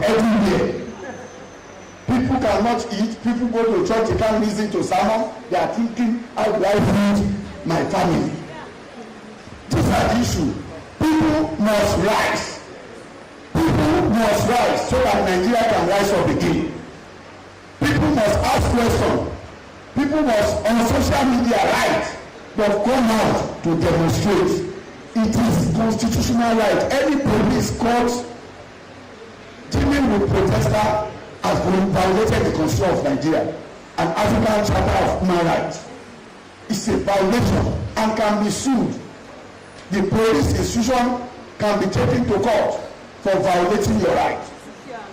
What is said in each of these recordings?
everywhere. People cannot eat. People go to church, they can't listen to sermon. They are thinking, how do I feed my family? These are the issue. People must rise. People must rise so that Nigeria can rise up again. People must ask questions. People must on social media write, but come out to demonstrate. It is constitutional right. Any police court dealing with protesters has violated the Constitution of Nigeria, an African Charter of Human Rights. It's a violation and can be sued. The police institution can be taken to court for violating your right.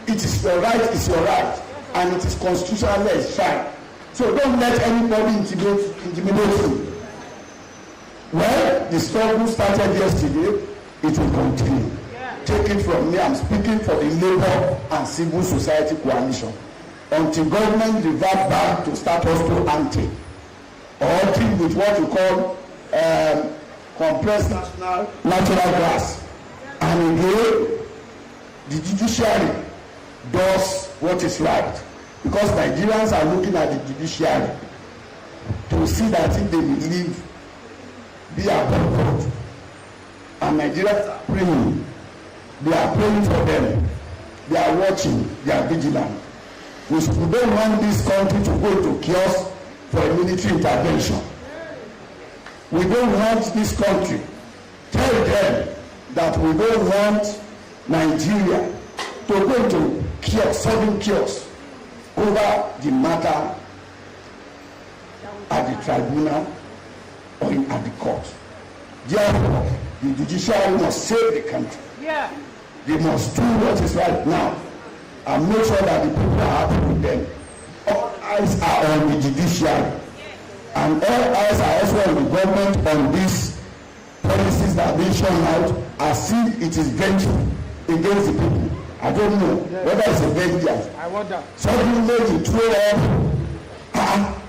It is your right, it's your right, and it is constitutionally enshrined. So don't let anybody intimidate you. Well, the struggle started yesterday, it will continue. Take it from me, I'm speaking for the labor and civil society coalition. Until government revert back to status quo ante, or deal with what we call compressed natural gas. And again, the judiciary does what is right. Because Nigerians are looking at the judiciary to see that if they believe be above God. And Nigerians are praying. They are praying for them. They are watching. They are vigilant. We don't want this country to go to chaos for a military intervention. We don't want this country. Tell them that we don't want Nigeria to go into chaos, sudden chaos over the matter at the tribunal or at the court. Therefore, the judiciary must save the country. Yeah. They must do what is right now and make sure that the people are happy with them. All eyes are on the judiciary, and all eyes are also on the government on these policies that are being shown out as if it is vengeful against the people. I don't know whether it's a vengeance. I wonder. Suddenly you throw up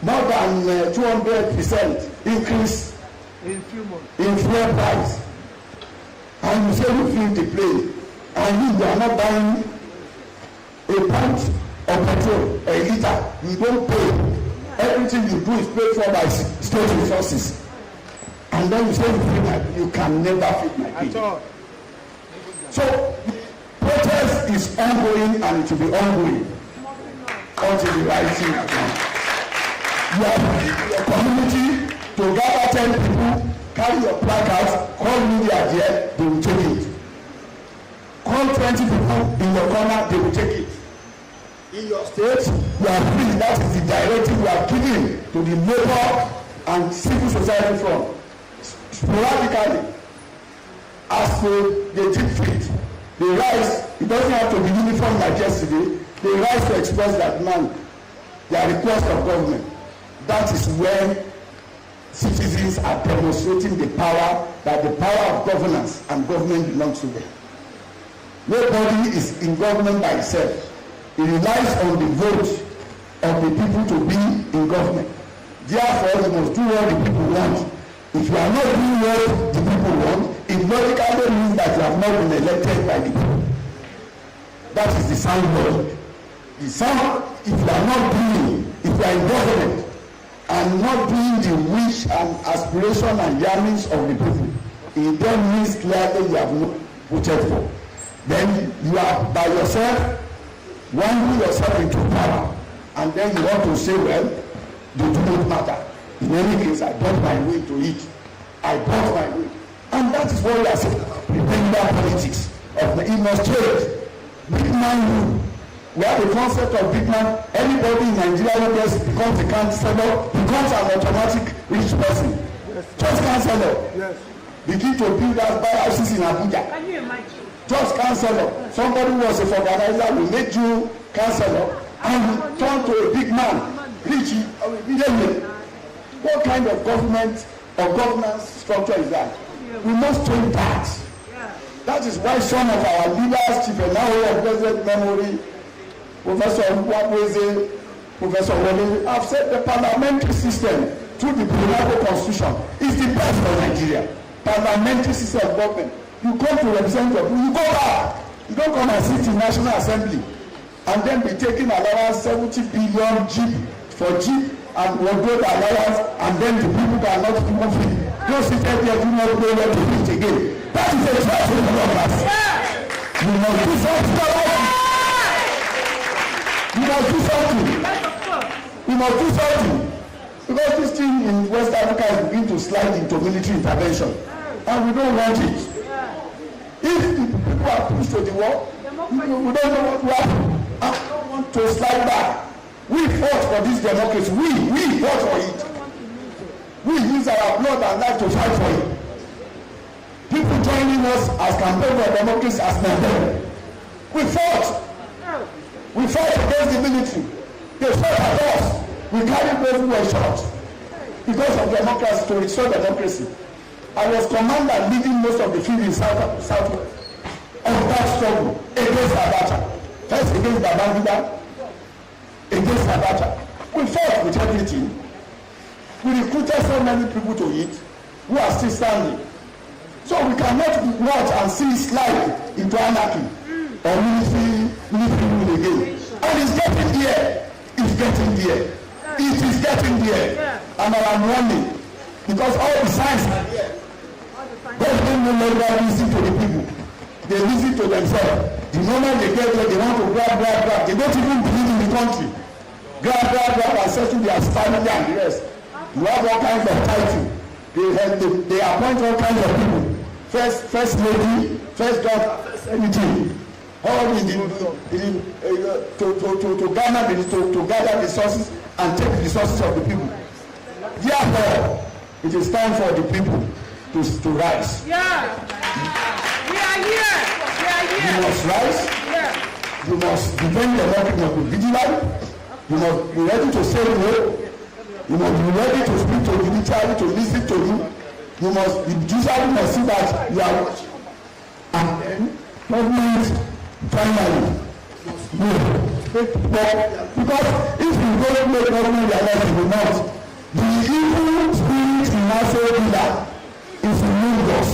more than 200% increase in fuel price. And you say you feel the plane, and you are not buying a pint of petrol, a liter, you don't pay. Everything you do is paid for by state resources. And then you say you feed my, you can never feed my people. So protest is ongoing, and it will be ongoing until the right thing is done. You have your community to gather 10 people, carry your placards, call media there, they will take it. Call 20 people in your corner, they will take it. In your state, you are free. That is the directive you are giving to the labor and civil society front. Sporadically, as they did fit, they rise. It doesn't have to be uniform like yesterday. They rise to express that man, their request of government. That is when citizens are demonstrating the power, that the power of governance and government belongs to them. Nobody is in government by itself. It relies on the vote of the people to be in government. Therefore, you must do what the people want. If you are not doing what the people want, it logically means that you have not been elected by the people. That is the sound logic. The sound, if you are not doing, if you are in government and not doing the wish and aspiration and yearnings of the people, it then means clearly you have not voted for. Then you are by yourself, winding yourself into power, and then you want to say, well, they do not matter. In any case, I bought my way to it. I bought my way. And that is what we are saying about pretender politics. It must change. Big man rule. We have the concept of big man. Anybody in Nigeria who becomes a councillor becomes an automatic rich person. Yes. Just councillor. Yes. Begin to build us buy houses in Abuja. Can you imagine? Just councillor. Somebody who was a organizer will make you councillor and turn to a big man. Rich. What kind of government or governance structure is that? We must change that. That is why some of our leaders, Chief Enawo of blessed memory, Professor Nwabweze, Professor Wole, have said the parliamentary system through the Presidential Constitution is the best for Nigeria. Parliamentary system of government. You come to represent your people, you go back. You don't come and sit in National Assembly and then be taking allowance 70 billion jeep for jeep and wardrobe allowance, and then the people cannot even feed. Those seated there do not know where to eat again. That is a threat to the government. You must do something about it. You must do something. You must do something. Because this thing in West Africa is beginning to slide into military intervention, and we don't want it. If the people are pushed to the wall, we don't know what to happen. And we don't want to slide back. We fought for this democracy. We fought for it. We use our blood and life to fight for it. People joining us as campaign for democracy as men. We fought. We fought against the military. They fought at us. We carried those who were shot because of democracy, to restore democracy. I was commander leading most of the field in Southwest of that struggle against Abacha. First against Babangida, against Abacha. We fought with everything. We recruited so many people to it who are still standing. So we cannot watch and see slide into anarchy or military rule again. And it's getting there. It's getting there. It is getting there. And I am warning, because all the signs are there. Government no longer listen to the people. They listen to themselves. The moment they get there, they want to grab. They don't even believe in the country. Grab, and settle their family and the rest. You have all kinds of titles. They appoint all kinds of people. First lady, first daughter, first anything. All to gather resources and take the resources of the people. Therefore, it is time for the people to rise. Yeah. We are here. You must rise. Yeah. You must defend the law. You must be vigilant. You must be ready to say no. You must be ready to speak to the judiciary, to listen to you. The judiciary must see that you are watching. And then, government finally no. Because if you don't make government realize it will not, the evil spirit in Nassau Villa is in us.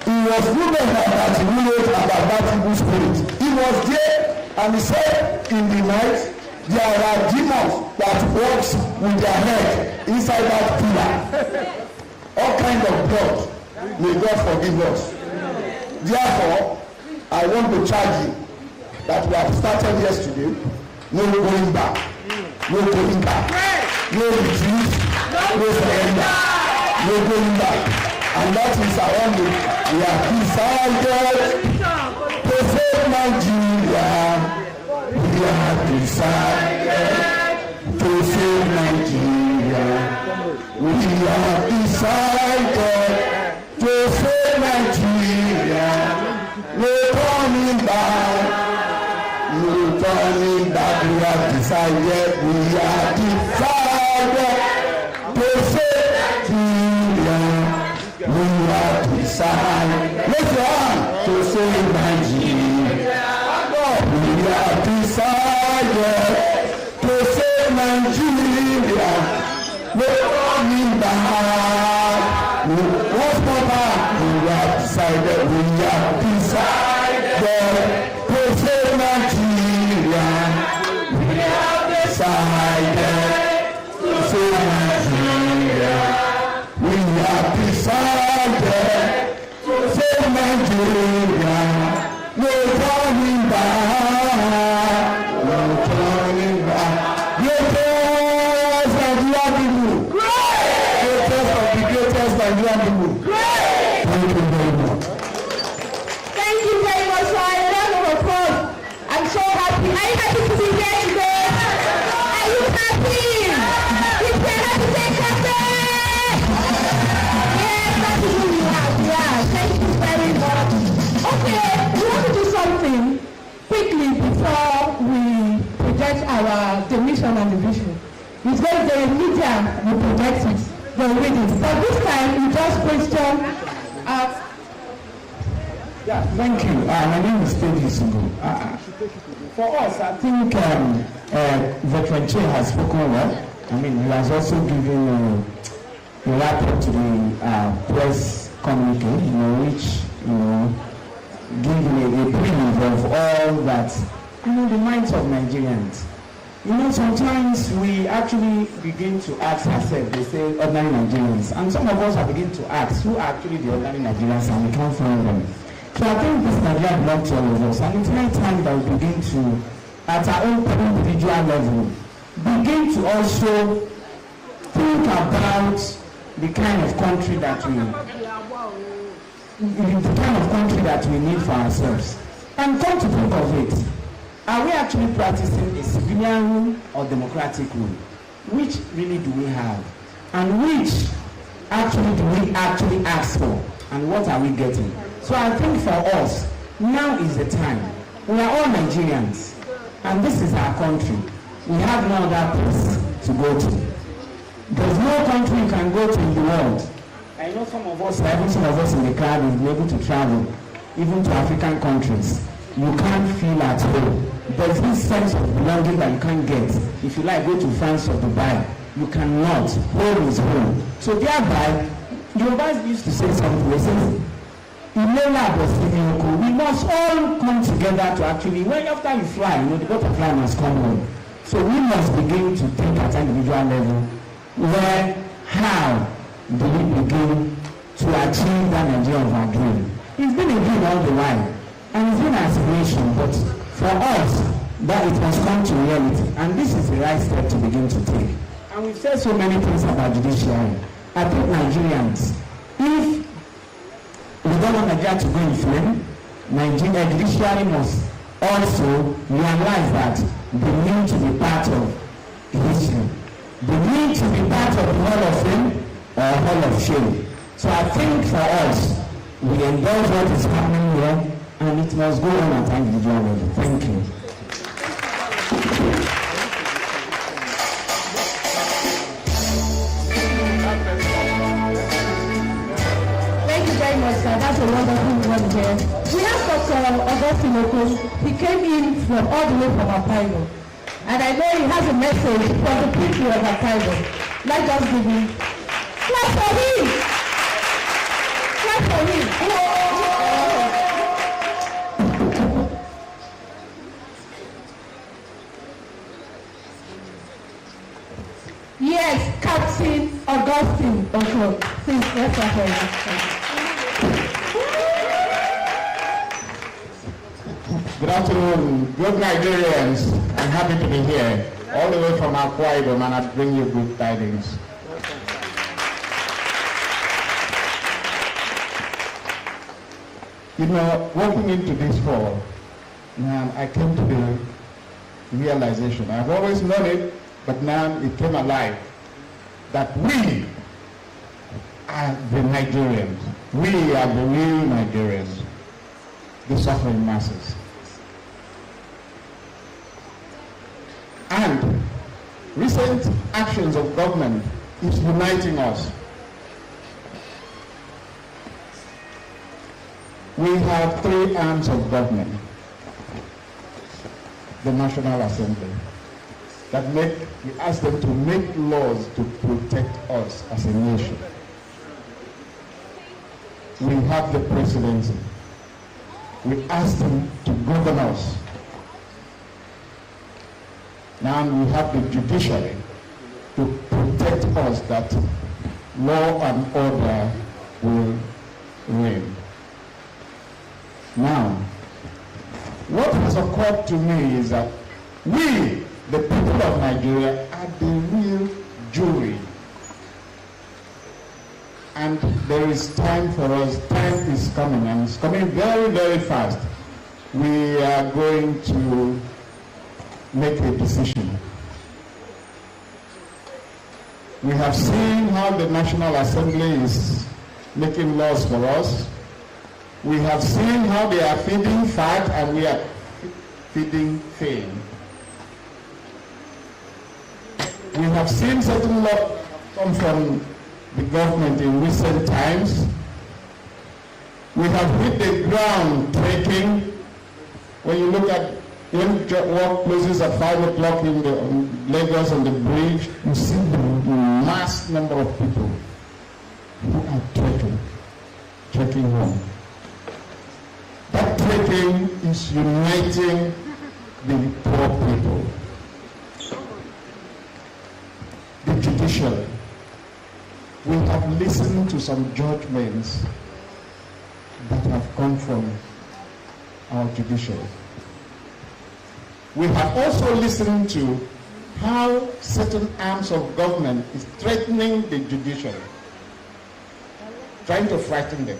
He was women that he knew about that evil spirit. He was there and he said in the night, there are demons that works with their head inside that pillar. All kind of blood. May God forgive us. Therefore, I want to charge you that we have started yesterday. No going back. No going back. No retreat. No surrender. No going back. And that is our only. We have decided to save Nigeria. We have decided to save Nigeria. We have decided to save Nigeria. No turning back. No turning back. We have decided. We have decided to save Nigeria. We have decided. Lift your hand to save Nigeria. We have decided to save Nigeria. No turning back. No more back. We have decided. We have decided to save Nigeria. We have decided to save Nigeria. We have decided to save Nigeria. No turning back. No turning back. Greatest Nigerian people. Greatest of the greatest Nigerian people. Thank you very much. Thank you very much for a round of applause. I'm so happy. Are you happy to be here today? Are you happy? If you're happy, say CopDem. Yes, that is who you are. Yeah, thank you very much. Okay, we want to do something quickly before we project the mission and the vision. It's going to be media will project it. They'll read it. But this time, we just question. Yeah, thank you. My name is Teddy Singo. For us, I think Veteran Che has spoken well. I mean, he has also given a wrap up to the press communique, which giving a preview of all that, the minds of Nigerians. Sometimes we actually begin to ask ourselves, they say ordinary Nigerians, and some of us are beginning to ask, who are actually the ordinary Nigerians, and we can't find them. So I think this Nigeria belongs to all of us, and it's high time that we begin to, at our own individual level, begin to also think about the kind of country that we need for ourselves. And come to think of it, are we actually practicing a civilian rule or democratic rule? Which really do we have? And which actually do we actually ask for? And what are we getting? So I think for us, now is the time. We are all Nigerians, and this is our country. We have no other place to go to. There's no country you can go to in the world. I know some of us in the crowd will be able to travel, even to African countries. You can't feel at home. There's this sense of belonging that you can't get. If you like, go to France or Dubai. You cannot. Home is home. So thereby, Yorubas used to say something. They say, we must all come together to actually, when after you fly, the butterfly must come home. So we must begin to think at an individual level, how do we begin to achieve that Nigeria of our dream? It's been a dream all the while, and it's been an aspiration, but for us, that it must come to reality, and this is the right step to begin to take. And we've said so many things about judiciary. I think Nigerians, if we don't want Nigeria to go in flame, Nigeria judiciary must also realize that they need to be part of history. They need to be part of the Hall of Fame or Hall of Shame. So I think for us, we endorse what is happening here, and it must go on at an individual level. Thank you. Thank you very much, sir. That's a wonderful one here. We have Dr. Augustine Okon. He came in from all the way from Apaigo. And I know he has a message for the people of Apaigo. Let us give him. Clap for him! Clap for him! Yes, Captain Augustine Okon. Please, let's clap for him. Good afternoon, good Nigerians. I'm happy to be here, all the way from Akwa Ibom, and I bring you good tidings. Walking into this fall, now I came to the realization. I've always known it, but now it came alive, that we are the Nigerians. We are the real Nigerians, the suffering masses. And recent actions of government is uniting us. We have three arms of government. The National Assembly, we ask them to make laws to protect us as a nation. We have the presidency. We ask them to govern us. Now we have the judiciary to protect us, that law and order will reign. Now, what has occurred to me is that we, the people of Nigeria, are the real jury. And there is time for us. Time is coming, and it's coming very, very fast. We are going to make a decision. We have seen how the National Assembly is making laws for us. We have seen how they are feeding fat and we are feeding fame. We have seen certain laws come from the government in recent times. We have hit the ground trekking. When you look at when work closes at 5 o'clock in Lagos on the bridge, you see the mass number of people who are trekking home. That is uniting the poor people. The judiciary. We have listened to some judgments that have come from our judiciary. We have also listened to how certain arms of government is threatening the judiciary, trying to frighten them.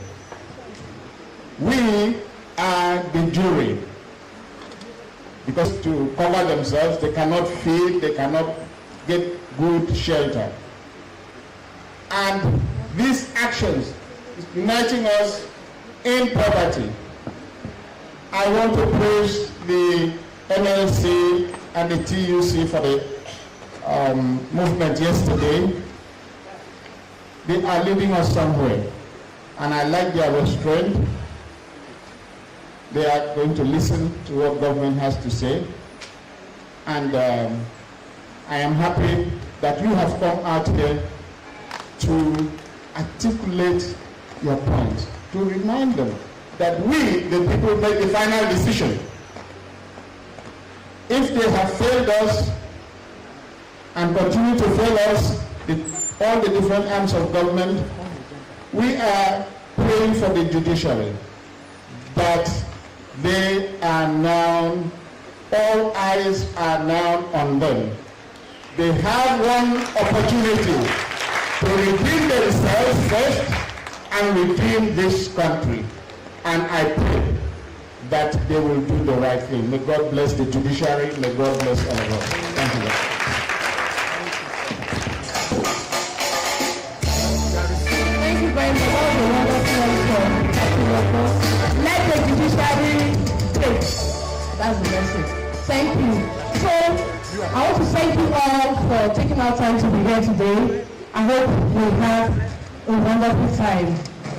We are the jury, because to cover themselves, they cannot feed, they cannot get good shelter. And these actions is uniting us in poverty. I want to praise the NLC and the TUC for the movement yesterday. They are leading us somewhere, and I like their restraint. They are going to listen to what government has to say, and I am happy that you have come out here to articulate your point, to remind them that we, the people, make the final decision. If they have failed us and continue to fail us, all the different arms of government, we are praying for the judiciary that they are now, all eyes are now on them. They have one opportunity to redeem themselves first and redeem this country. And I pray that they will do the right thing. May God bless the judiciary. May God bless all of us. Thank you. Thank you very much. That was a wonderful answer. Let the judiciary take. That's the message. Thank you. So, I want to thank you all for taking our time to be here today. I hope we have a wonderful time.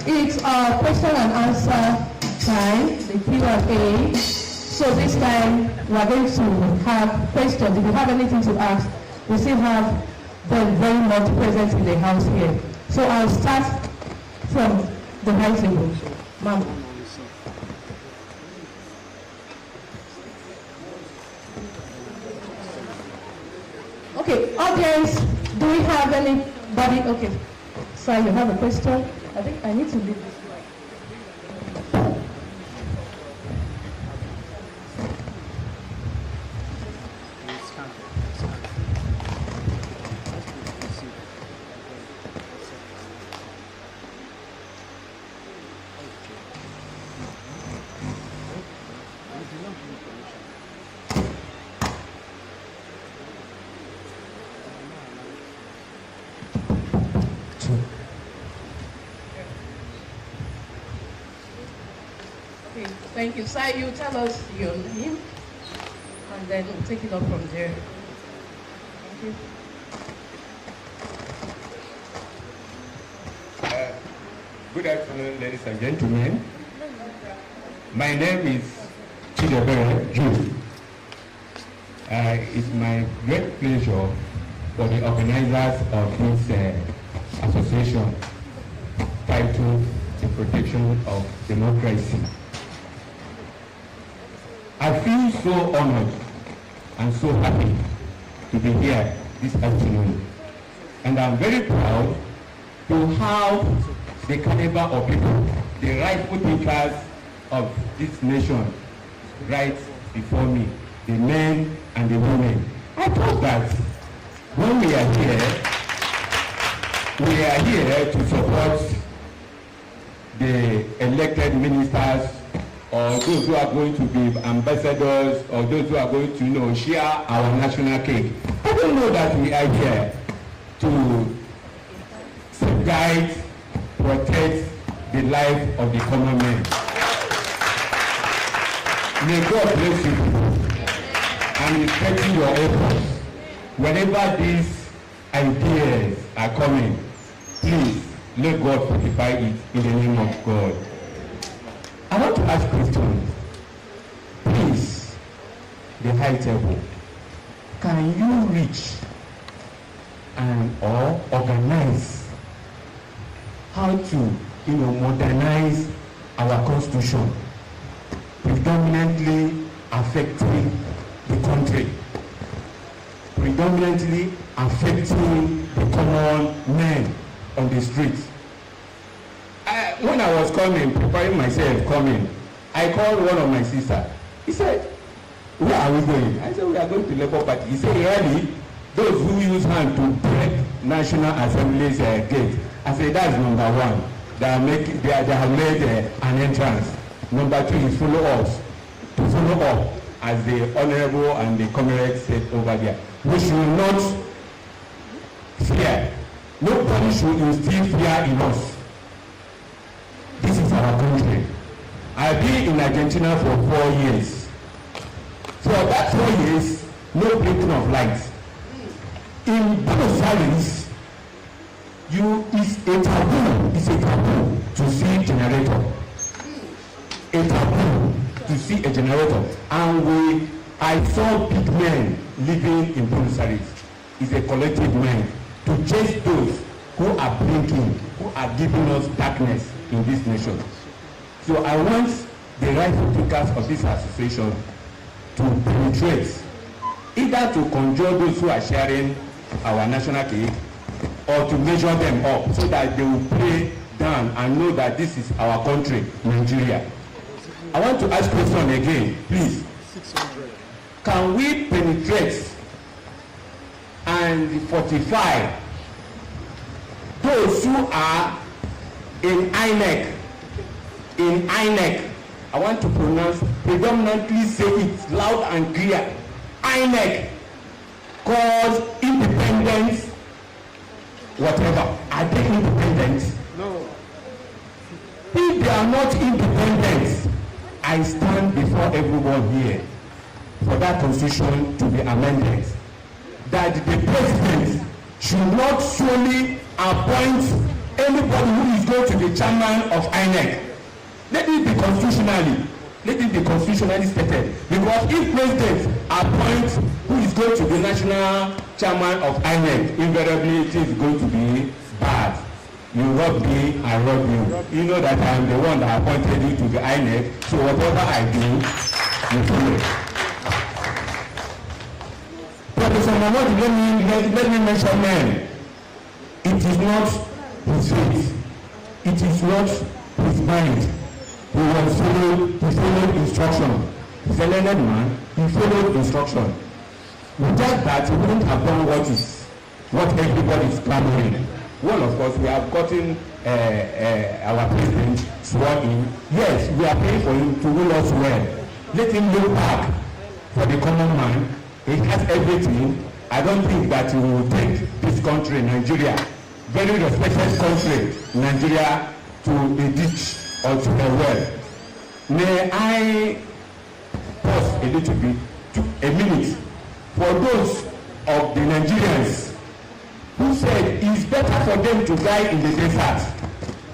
It's our question and answer time, the Q&A. So this time we are going to have questions. If you have anything to ask, we still have them very much present in the house here. So I'll start from the high table. Ma'am. Okay, audience, do we have anybody? Okay, so you have a question? I think I need to leave this way. Thank you. Sir, you tell us your name, and then we'll take it up from there. Thank you. Good afternoon, ladies and gentlemen. My name is Judiciary. It's my great pleasure for the organizers of this association titled The Protection of Democracy. I feel so honored and so happy to be here this afternoon. And I'm very proud to have the caliber of people, the rightful thinkers of this nation right before me, the men and the women. I thought that when we are here to support the elected ministers or those who are going to be ambassadors or those who are going to share our national cake. I don't know that we are here to guide, protect the life of the common man. May God bless you and respect your efforts. Whenever these ideas are coming, please let God fortify it in the name of God. I want to ask questions. Please, the high table, can you reach and or organize how to modernize our constitution, predominantly predominantly affecting the country, predominantly affecting the common men on the streets. When I was coming, preparing myself coming, I called one of my sisters. He said, "Where are we going?" I said, "We are going to Labour Party." He said, "Really? Those who use hand to break National Assembly's gate." I said, "That's number one. They have made an entrance. Number two is follow up as the honourable and the comrade said over there. We should not fear. Nobody should instill fear in us. This is our country. I've been in Argentina for 4 years. For that 4 years, no blinking of lights. In Buenos Aires, it's a taboo to see a generator. A taboo to see a generator. And I saw big men living in Buenos Aires. It's a collective mind to chase those who are blinking, who are giving us darkness in this nation. So I want the rightful takers of this association to penetrate, either to conjure those who are sharing our national cake or to measure them up so that they will pray down and know that this is our country, Nigeria. I want to ask question again, please. 600. Can we penetrate and fortify those who are in INEC? In INEC, I want to pronounce, predominantly say it loud and clear. INEC cause independence, whatever. Are they independent? No. If they are not independent, I stand before everyone here for that constitution to be amended. That the president should not solely appoint anybody who is going to be chairman of INEC. Let it be constitutionally stated. Because if president appoints who is going to be national chairman of INEC, invariably it is going to be bad. You rob me, I rob you. You know that I am the one that appointed you to the INEC, so whatever I do, you follow. Professor Mahmoud, let me mention men. It is not his faith. It is not his mind. He followed instruction. He's a learned man. He followed instruction. Without that, he wouldn't have done what everybody is clamoring. Well, of course, we have gotten our president sworn in. Yes, we are praying for him to rule us well. Let him look back for the common man. He has everything. I don't think that he will take this country, Nigeria, very respected country, Nigeria, to a ditch or to a well. May I pause a little bit, a minute, for those of the Nigerians who said it's better for them to die in the desert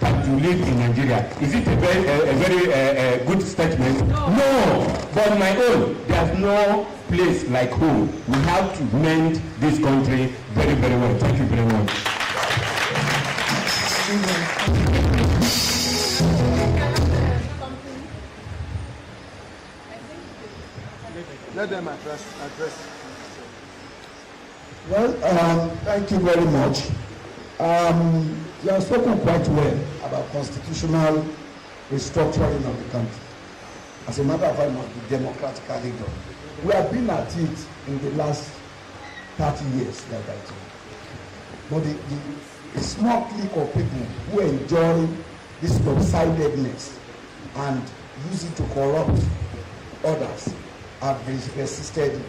than to live in Nigeria. Is it a very good statement? No. But my own, there's no place like home. We have to mend this country very, very well. Thank you very much. Let them address. Well, thank you very much. You have spoken quite well about constitutional restructuring of the country. As a matter of fact, it must be democratically done. We have been at it in the last 30 years, like I told you. But the small clique of people who enjoy this lopsidedness and use it to corrupt others have resisted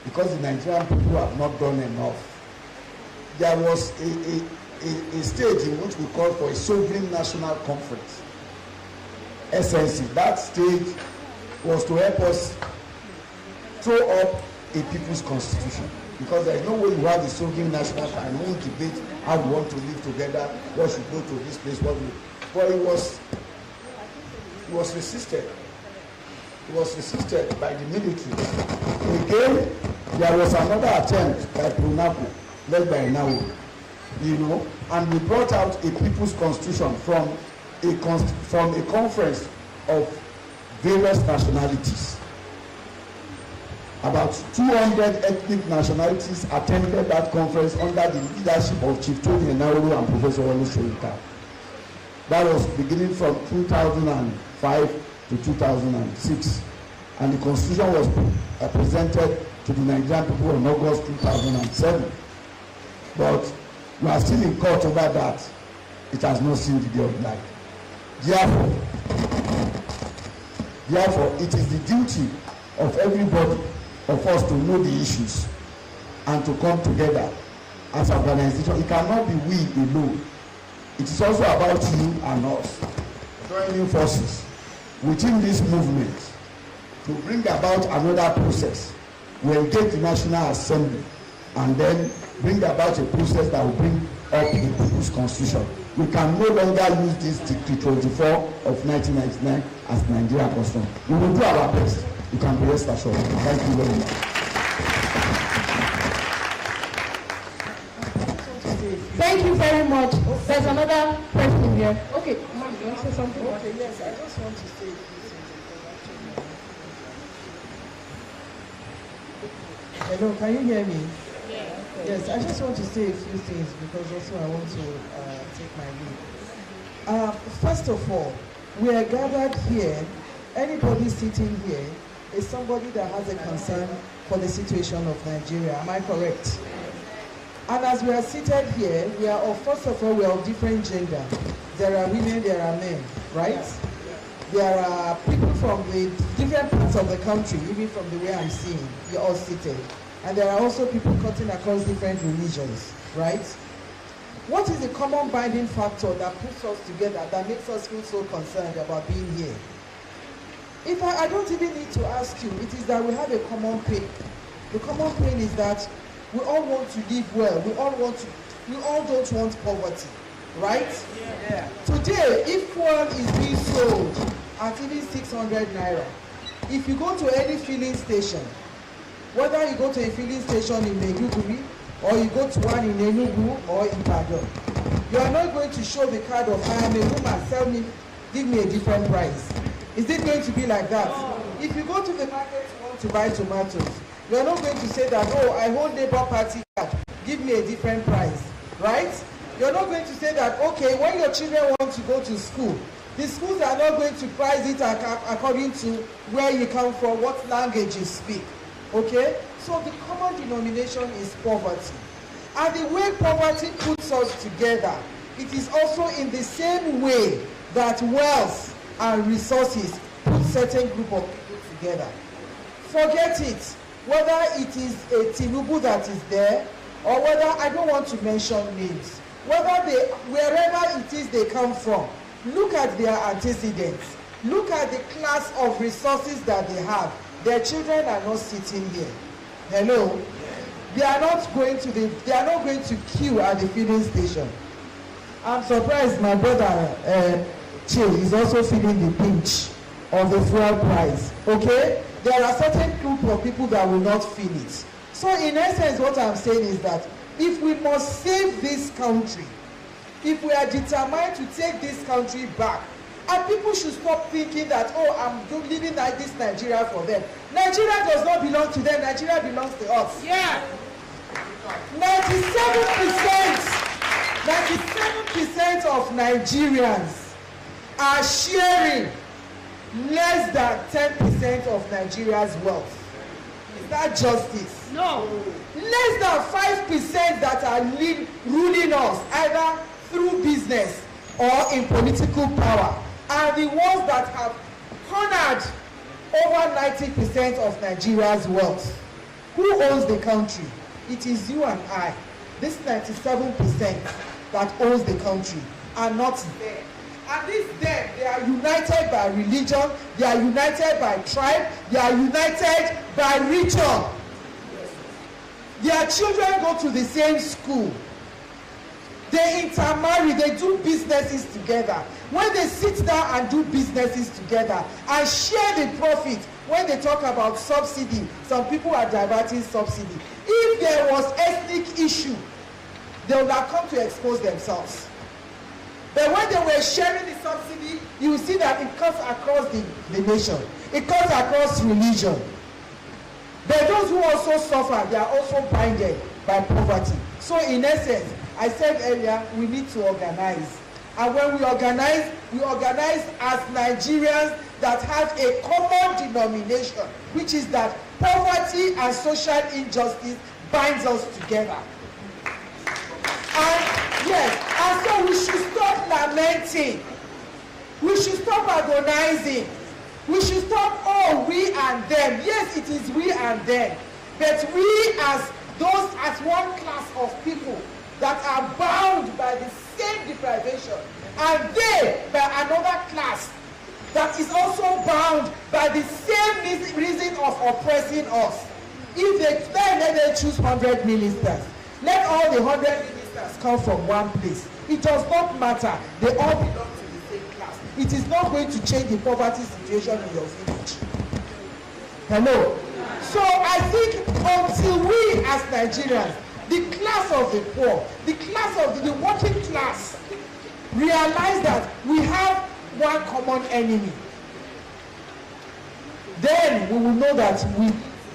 because the Nigerian people have not done enough. There was a stage in which we called for a sovereign national conference, SNC. That stage was to help us throw up a people's constitution, because there is no way you have a sovereign national and won't debate how we want to live together, what should go to this place, but it was resisted. It was resisted by the military. Again, there was another attempt by Pronaco, led by Nao, and we brought out a people's constitution from a conference of various nationalities. About 200 ethnic nationalities attended that conference under the leadership of Chief Tony Enauru and Professor Wale Soyinka. That was beginning from 2005 to 2006. And the constitution was presented to the Nigerian people in August 2007. But we are still in court over that. It has not seen the day of light. Therefore, it is the duty of everybody of us to know the issues and to come together as an organization. It cannot be we alone. It is also about you and us joining forces within this movement to bring about another process. We engage the National Assembly and then bring about a process that will bring up the people's constitution. We can no longer use this Decree 24 of 1999 as Nigerian constitution. We will do our best. You can be rest assured. Thank you very much. Thank you very much. There's another person here. Okay, Mom, you want to say something? Okay, yes, I just want to say a few things. Hello, can you hear me? Yes, I just want to say a few things because also I want to take my lead. First of all, we are gathered here. Anybody sitting here is somebody that has a concern for the situation of Nigeria. Am I correct? And as we are seated here, we are first of all, we are of different gender. There are women, there are men, right? There are people from the different parts of the country, even from the way I'm seeing, you're all seated. And there are also people cutting across different religions, right? What is the common binding factor that puts us together, that makes us feel so concerned about being here? If I don't even need to ask you, it is that we have a common pain. The common pain is that we all want to live well. We all don't want poverty, right? Yeah. Today, if one is being sold at even 600 naira, if you go to any filling station, whether you go to a filling station in Maiduguri or you go to one in Enugu or in Ibadan, you are not going to show the card of I am a woman, give me a different price. Is it going to be like that? If you go to the market you want to buy tomatoes, you are not going to say that, oh, I hold Labour Party card, give me a different price, right? You are not going to say that, okay, when your children want to go to school, the schools are not going to price it according to where you come from, what language you speak, okay? So the common denomination is poverty. And the way poverty puts us together, it is also in the same way that wealth and resources put certain group of people together. Forget it, whether it is a Tinubu that is there, or whether, I don't want to mention names, wherever it is they come from, look at their antecedents, look at the class of resources that they have. Their children are not sitting here. Hello? They are not going to queue at the filling station. I'm surprised my brother Che is also feeling the pinch of the fuel price. Okay? There are certain group of people that will not feel it. So in essence, what I'm saying is that if we must save this country, if we are determined to take this country back, and people should stop thinking that, oh, I'm living like this Nigeria for them. Nigeria does not belong to them. Nigeria belongs to us. Yeah. 97% of Nigerians are sharing less than 10% of Nigeria's wealth. Is that justice? No. Less than 5% that are ruling us, either through business or in political power, are the ones that have cornered over 90% of Nigeria's wealth. Who owns the country? It is you and I. This 97% that owns the country are not there. And these them, they are united by religion, they are united by tribe, they are united by region. Their children go to the same school. They intermarry, they do businesses together. When they sit down and do businesses together and share the profit, when they talk about subsidy, some people are diverting subsidy. If there was ethnic issue, they would have come to expose themselves. But when they were sharing the subsidy, you will see that it cuts across the nation. It cuts across religion. But those who also suffer, they are also blinded by poverty. So in essence, I said earlier, we need to organize. And when we organize as Nigerians that have a common denomination, which is that poverty and social injustice binds us together. And yes, and so we should stop lamenting. We should stop agonizing. We should stop, oh, we and them. Yes, it is we and them. But we as those as one class of people that are bound by the same deprivation, and they by another class that is also bound by the same reason of oppressing us. If they let them choose 100 ministers, let all the 100 ministers come from one place. It does not matter. They all belong to the same class. It is not going to change the poverty situation in your village. Hello? So I think until we as Nigerians, the class of the poor, the class of the working class, realize that we have one common enemy, then we will know that we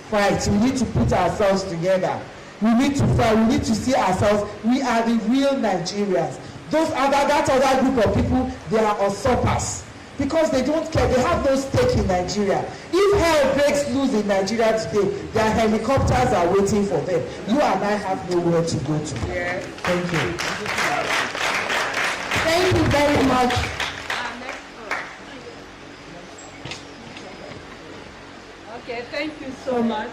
fight. We need to put ourselves together. We need to fight. We need to see ourselves. We are the real Nigerians. That other group of people, they are usurpers because they don't care. They have no stake in Nigeria. If hell breaks loose in Nigeria today, their helicopters are waiting for them. You and I have nowhere to go to. Yeah. Thank you. Thank you very much. Okay, thank you so much.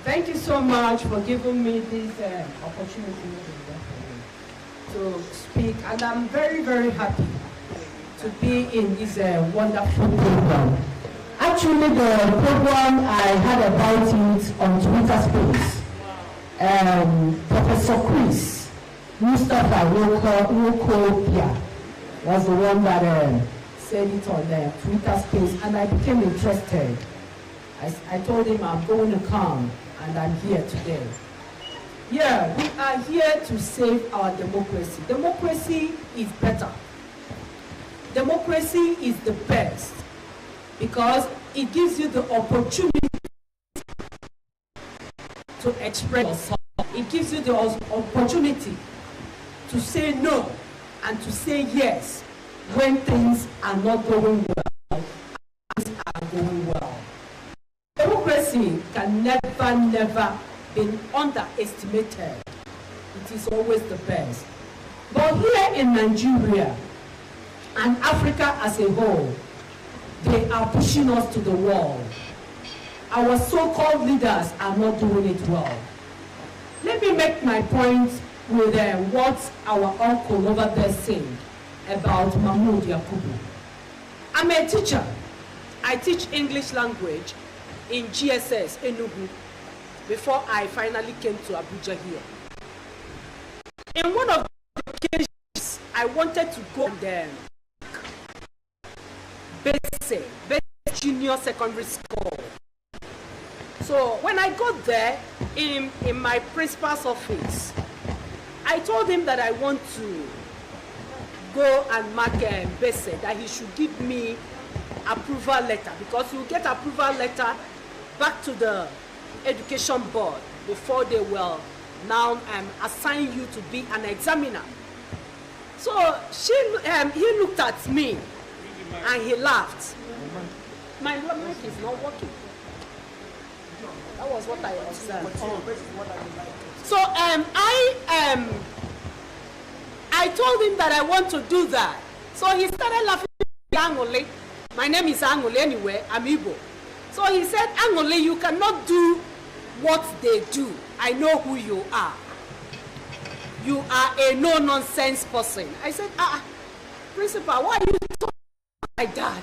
Thank you so much for giving me this opportunity to speak, and I'm very, very happy to be in this wonderful program. Actually, the program, I heard about it on Twitter Space. Professor Chris Mustafa Wokopia was the one that said it on the Twitter Space, and I became interested. I told him I'm going to come, and I'm here today. Yeah, we are here to save our democracy. Democracy is better. Democracy is the best because it gives you the opportunity to express yourself. It gives you the opportunity to say no and to say yes when things are not going well, things are going well. Democracy can never be underestimated. It is always the best. But here in Nigeria and Africa as a whole, they are pushing us to the wall. Our so-called leaders are not doing it well. Let me make my point with what our uncle over there said about Mahmoud Yakubu. I'm a teacher. I teach English language in GSS Enugu before I finally came to Abuja here. In one of the occasions, I wanted to go and Base Junior Secondary School. So when I got there in my principal's office, I told him that I want to go and mark Bese, that he should give me approval letter, because you get approval letter back to the education board before they will now assign you to be an examiner. So he looked at me and he laughed. My mic is not working. That was what I observed. So I told him that I want to do that. So he started laughing. Angole. My name is Angole anyway. I'm Igbo. So he said, Angole, you cannot do what they do. I know who you are. You are a no-nonsense person. I said, Principal, why are you talking like that?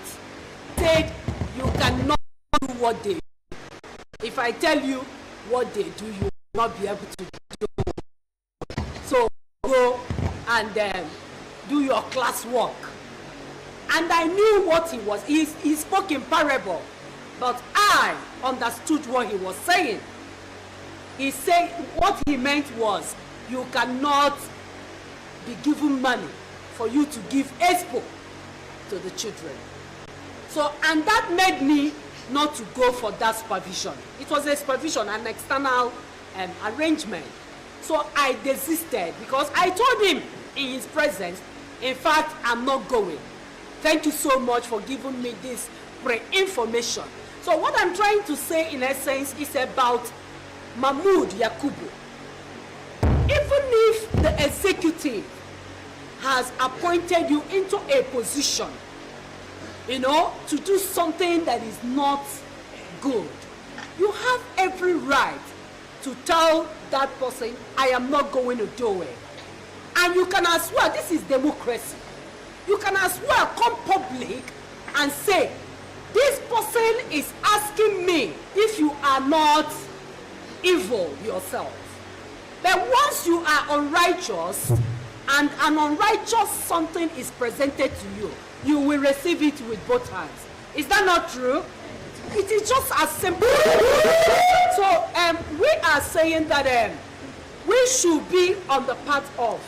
He said, you cannot do what they do. If I tell you what they do, you will not be able to do. So go and do your classwork. And I knew what he was. He spoke in parable. But I understood what he was saying. He said what he meant was you cannot be given money for you to give expo to the children. So, and that made me not to go for that supervision. It was a supervision, an external arrangement. So I desisted because I told him in his presence, in fact, I'm not going. Thank you so much for giving me this pre-information. So what I'm trying to say in essence is about Mahmood Yakubu. Even if the executive has appointed you into a position, you know, to do something that is not good, you have every right to tell that person, I am not going to do it. And you can as well, this is democracy, you can as well come public and say, this person is asking me if you are not evil yourself. But once you are unrighteous and an unrighteous something is presented to you, you will receive it with both hands. Is that not true? It is just as simple. So we are saying that we should be on the part of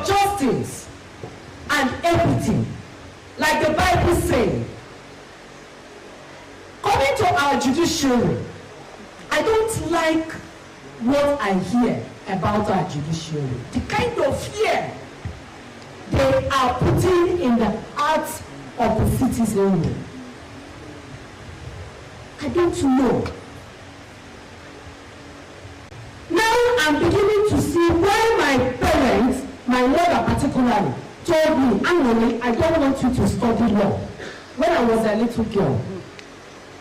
justice and equity, like the Bible says. Coming to our judiciary, I don't like what I hear about our judiciary. The kind of fear they are putting in the hearts of the citizenry. I don't know. Now I'm beginning to see why my parents, my mother particularly, told me, Anthony, I don't want you to study law. When I was a little girl,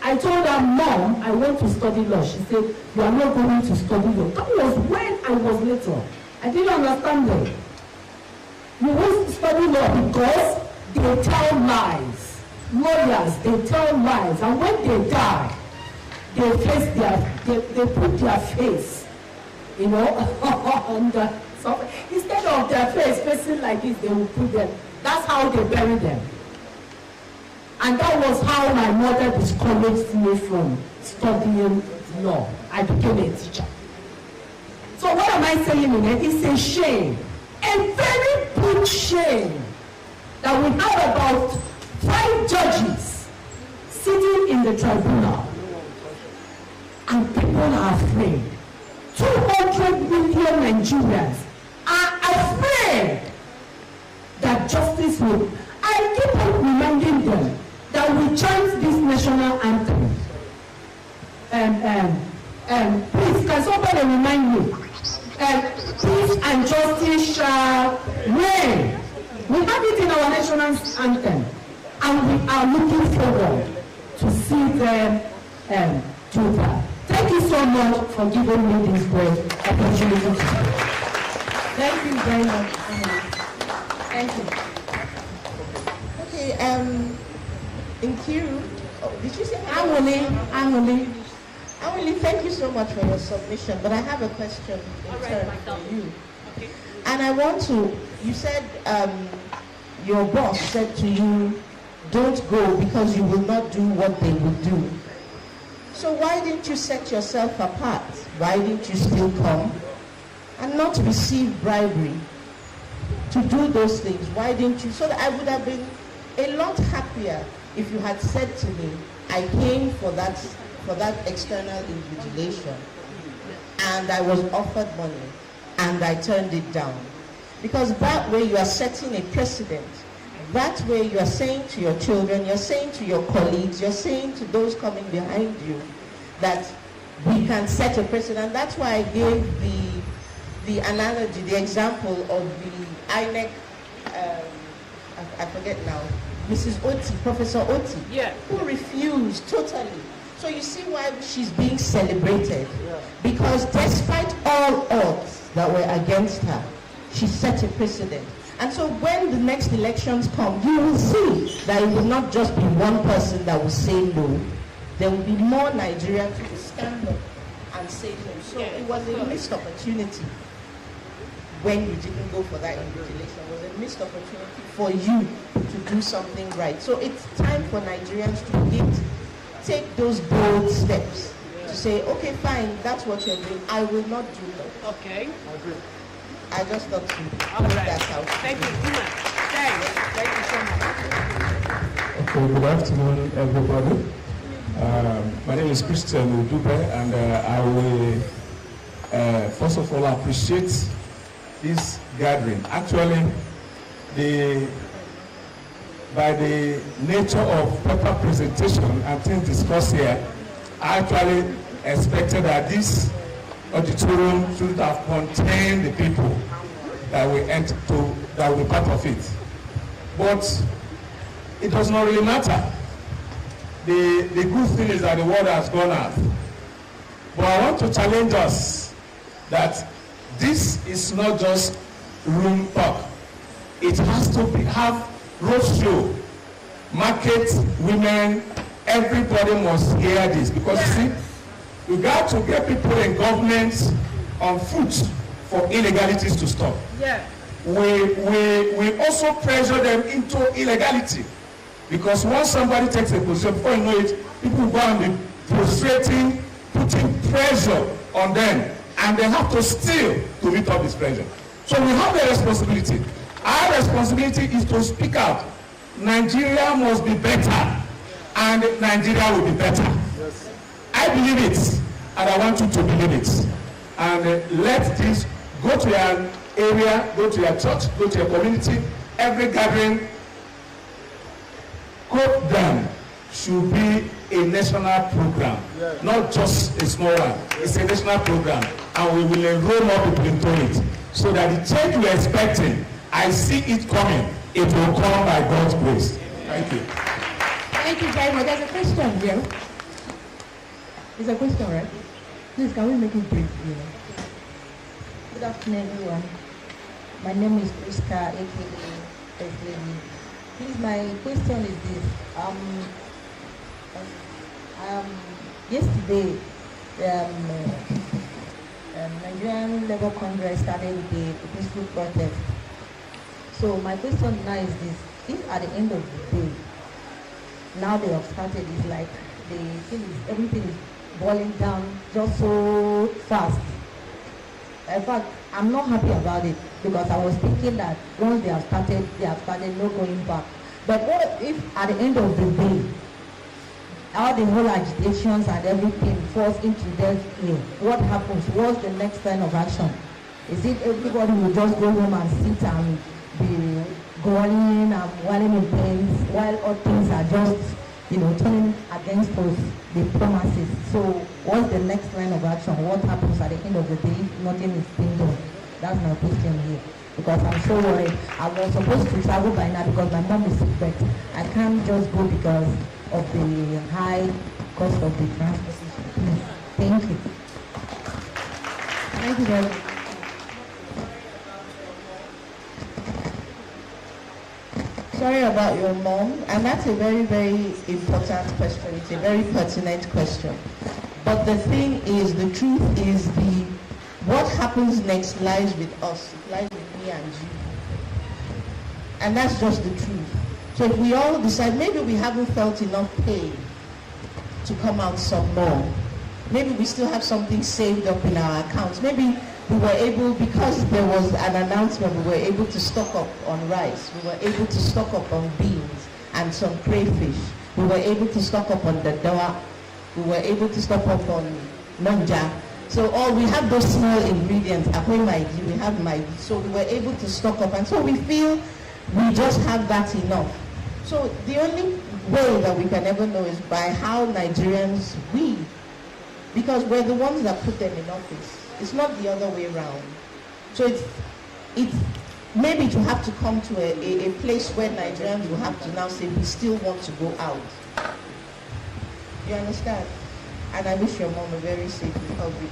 I told her, Mom, I want to study law. She said, you are not going to study law. That was when I was little. I didn't understand that. You want to study law because they tell lies. Lawyers, they tell lies. And when they die, they put their face, you know, on the surface. Instead of their face facing like this, they will put them. That's how they bury them. And that was how my mother discouraged me from studying law. I became a teacher. So what am I saying in it? It's a shame, a very big shame, that we have about 5 judges sitting in the tribunal and people are afraid. 200 million Nigerians are afraid that justice will. I keep on reminding them that we chant this national anthem. Please, can somebody remind me? Peace and justice shall reign. We have it in our national anthem, and we are looking forward to see them do that. Thank you so much for giving me this great opportunity. Thank you very much. Thank you. Okay, in queue, did you say Anthony, thank you so much for your submission, but I have a question in turn for you. Okay. And I want to, you said your boss said to you, don't go because you will not do what they will do. So why didn't you set yourself apart? Why didn't you still come and not receive bribery to do those things? Why didn't you? So that I would have been a lot happier if you had said to me, I came for that external invigilation and I was offered money and I turned it down. Because that way you are setting a precedent. That way you are saying to your children, you're saying to your colleagues, you're saying to those coming behind you that we can set a precedent. That's why I gave the analogy, the example of the INEC, I forget now, Mrs. Oti, Professor Oti, who refused totally. So you see why she's being celebrated. Because despite all odds that were against her, she set a precedent. And so when the next elections come, you will see that it will not just be one person that will say no. There will be more Nigerians who will stand up and say no. So it was a missed opportunity when you didn't go for that invigilation. It was a missed opportunity for you to do something right. So it's time for Nigerians to hit take those bold steps to say, okay, fine, that's what you're doing. I will not do that. Okay. I just thought to All right. that out. Thank you. Thanks. Thank you so much. Okay, good afternoon, everybody. My name is Christian Udube, and I will first of all appreciate this gathering. Actually, by the nature of proper presentation and things discussed here, I actually expected that this auditorium should have contained the people that will be part of it. But it does not really matter. The good thing is that the word has gone out. But I want to challenge us that this is not just room talk. It has to have roadshow, market, women, everybody must hear this, because you see, you got to get people in government on foot for illegalities to stop. Yeah. We also pressure them into illegality, because once somebody takes a position, before you know it, people go and be frustrating, putting pressure on them, and they have to steal to meet up this pressure. So we have a responsibility. Our responsibility is to speak out. Nigeria must be better, and Nigeria will be better. Yes. I believe it, and I want you to believe it. And let this go to your area, go to your church, go to your community, every gathering. CopDem should be a national program, not just a small one. It's a national program, and we will enroll more people into it, so that the change we're expecting, I see it coming. It will come by God's grace. Thank you. Thank you very much. There's a question here. There's a question, right? Please, can we make it brief? Good afternoon, everyone. My name is Priska, aka First Lady. Please, my question is this. Yesterday, Nigerian Labour Congress started with a peaceful protest. So my question now is this: if at the end of the day, now they have started, it's like everything is boiling down just so fast. In fact, I'm not happy about it, because I was thinking that once they have started, no going back. But what if at the end of the day, all the whole agitations and everything falls into dead ear? What happens? What's the next line of action? Is it everybody will just go home and sit and be going and whiling in pains, while all things are just, turning against us, the promises? So what's the next line of action? What happens at the end of the day if nothing is being done? That's my question here, because I'm so worried. I was supposed to travel by now because my mom is sick, but I can't just go because of the high cost of the transportation. Thank you. Thank you very much. Sorry about your mom, and that's a very, very important question. It's a very pertinent question. But the thing is, the truth is, what happens next lies with us. It lies with me and you. And that's just the truth. So if we all decide, maybe we haven't felt enough pain to come out some more. Maybe we still have something saved up in our accounts. Maybe we were able, because there was an announcement, we were able to stock up on rice. We were able to stock up on beans and some crayfish. We were able to stock up on the dawa. We were able to stock up on manja. So we have those small ingredients. We have maidi. So we were able to stock up, and so we feel we just have that enough. So the only way that we can ever know is by how Nigerians, because we're the ones that put them in office. It's not the other way around. So it's maybe to have to come to a place where Nigerians will have to now say, we still want to go out. You understand? And I wish your mom a very safe recovery.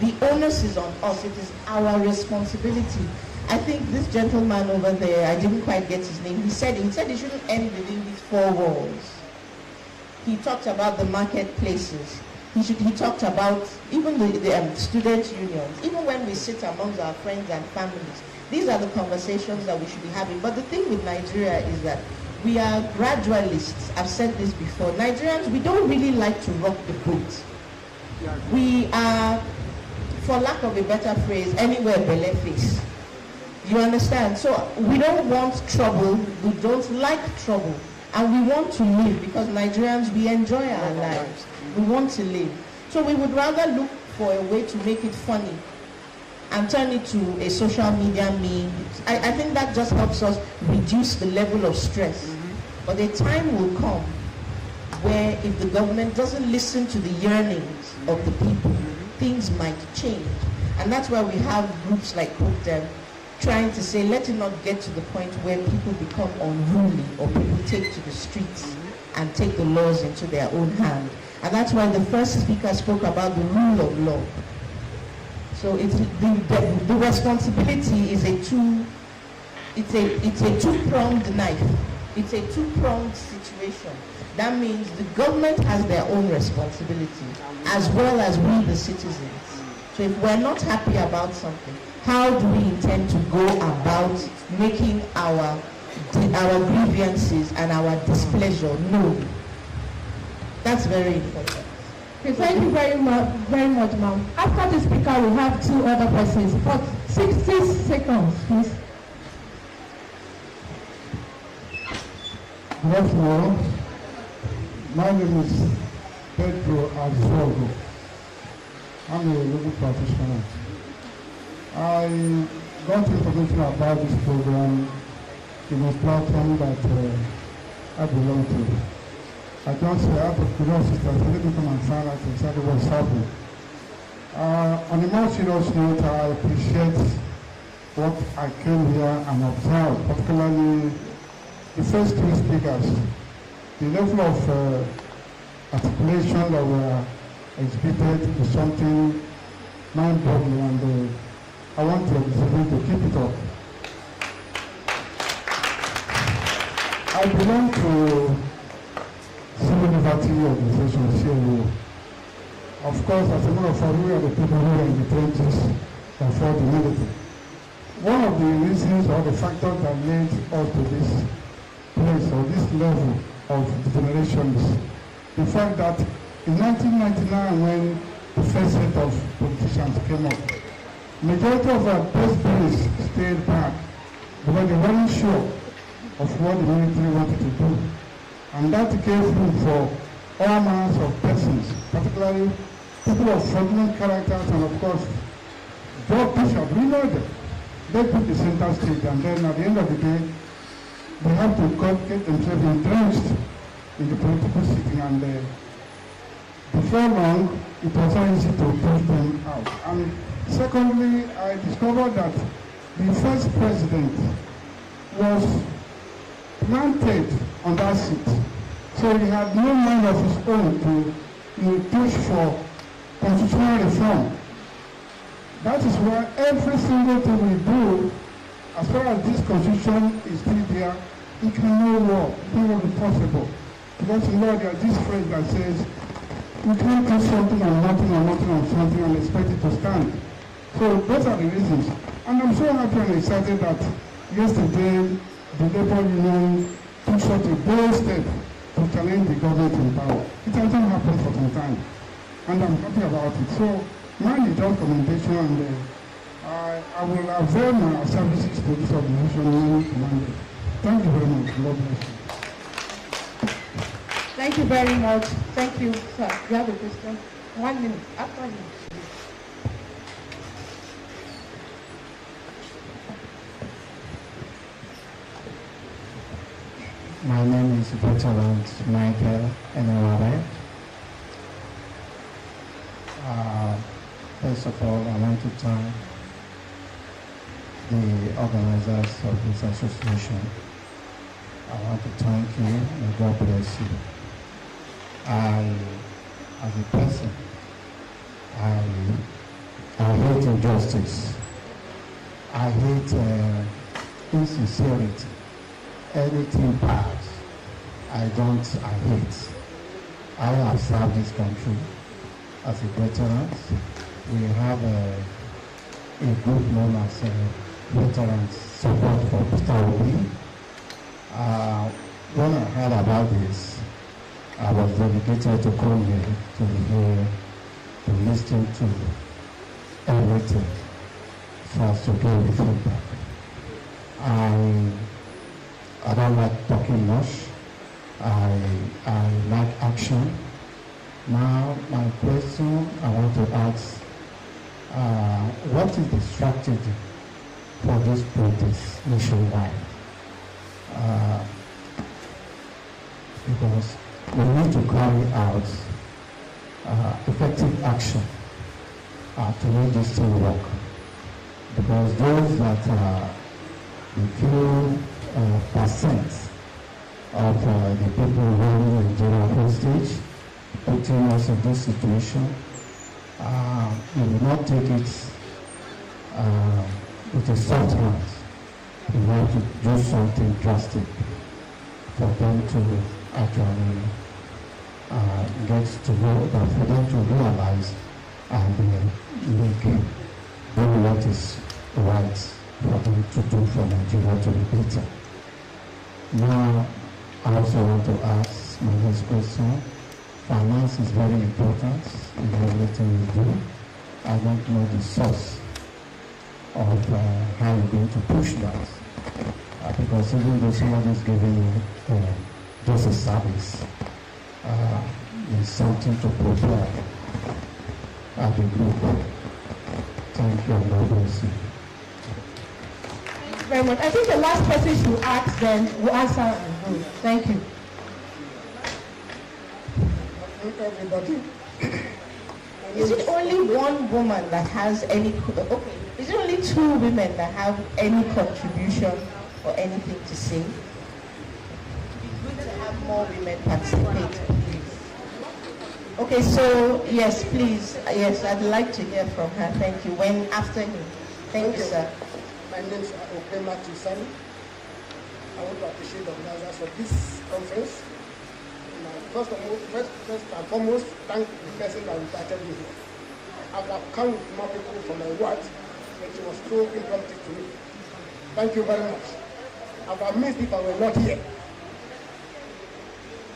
The onus is on us. It is our responsibility. I think this gentleman over there, I didn't quite get his name. He said it shouldn't end within these four walls. He talked about the marketplaces. He talked about even the student unions. Even when we sit amongst our friends and families, these are the conversations that we should be having. But the thing with Nigeria is that we are gradualists. I've said this before. Nigerians, we don't really like to rock the boat. We are, for lack of a better phrase, anywhere belle face. You understand? So we don't want trouble, we don't like trouble, and we want to live, because Nigerians, we enjoy our lives. We want to live. So we would rather look for a way to make it funny and turn it to a social media meme. I think that just helps us reduce the level of stress. But a time will come where if the government doesn't listen to the yearnings of the people, things might change. And that's why we have groups like CopDem trying to say, let it not get to the point where people become unruly or people take to the streets and take the laws into their own hand. And that's why the first speaker spoke about the rule of law. So it's the responsibility is a two-pronged knife. It's a two-pronged situation. That means the government has their own responsibility as well as we the citizens. So if we're not happy about something, how do we intend to go about making our grievances and our displeasure known? That's very important. Okay, thank you very much, ma'am. After the speaker, we have two other persons. For 60 seconds, please. Good afternoon. My name is Pedro Alfredo. I'm a legal practitioner. I got information about this program in a platform that I belong to. I just out of curiosity, I let me come and find out exactly what's happening. On a more serious note, I appreciate what I came here and observed, particularly the first two speakers. The level of articulation that were exhibited is something mind-boggling, and I want to keep it up. I belong to Civil Liberty Organization, CLO. Of course, as a matter of fact, we are the people who are in the trenches that fought the military. One of the reasons or the factors that led us to this place or this level of generation is the fact that in 1999, when the first set of politicians came up, majority of our best brains stayed back because they weren't sure of what the military wanted to do. And that gave room for all manners of persons, particularly people of fraudulent characters, and of course, Joe Bishop, we know them. They took the center stage, and then at the end of the day, they have to get themselves entrenched in the political sitting, and before long, it was not easy to push them out. And secondly, I discovered that the first president was planted on that seat. So he had no mind of his own to push for constitutional reform. That is why every single thing we do, as far as this constitution is still there, it can no work, it will be possible. Because in law there is this phrase that says, you can't do something on nothing on something and expect it to stand. So those are the reasons. And I'm so happy and excited that yesterday the Labour Union took such a bold step to challenge the government in power. It hasn't happened for some time, and I'm happy about it. So mine is just commendation, and I will avail my services to this organization when commanded. Thank you very much. God bless you. Thank you very much. Thank you, sir. You have a question? 1 minute. After you. My name is Veteran Michael Eneware. First of all, I want to thank the organizers of this association. I want to thank you, and God bless you. As a person, I hate injustice. I hate insincerity. Anything bad, I hate. I have served this country as a veteran. We have a group known as Veterans Support for Mr. Obi. heard about this, I was dedicated to come here to hear, to listen to everything, first to get the feedback. I don't like talking much. I like action. Now, my question I want to ask, what is the strategy for this protest nationwide? Because we need to carry out effective action to make this thing work. Because those that the few percent of the people running Nigeria hostage, putting us in this situation, we will not take it with a soft hand. We have to do something drastic for them to actually get to know, for them to realize and make what is right for them to do for Nigeria to be better. Now, I also want to ask my next question. Finance is very important in everything we do. I don't know the source of how you're going to push that. Because even though somebody is giving you just a service, there's something to prepare at the group. Thank you, and God bless you. Thank you very much. I think the last person should ask then will answer and go. Thank you. Everybody. Is it only one woman that has any, okay, is it only 2 women that have any contribution or anything to say? It would be good to have more women participate, please. Okay, so yes, please, yes, I'd like to hear from her. Thank you. When after him. Thank you, sir. My name is Okema Tisani. I want to appreciate the organizers for this conference. First and foremost, thank the person that invited me here. I would have come with more people from my ward, but it was so impromptu to me. Thank you very much. I would have missed if I were not here.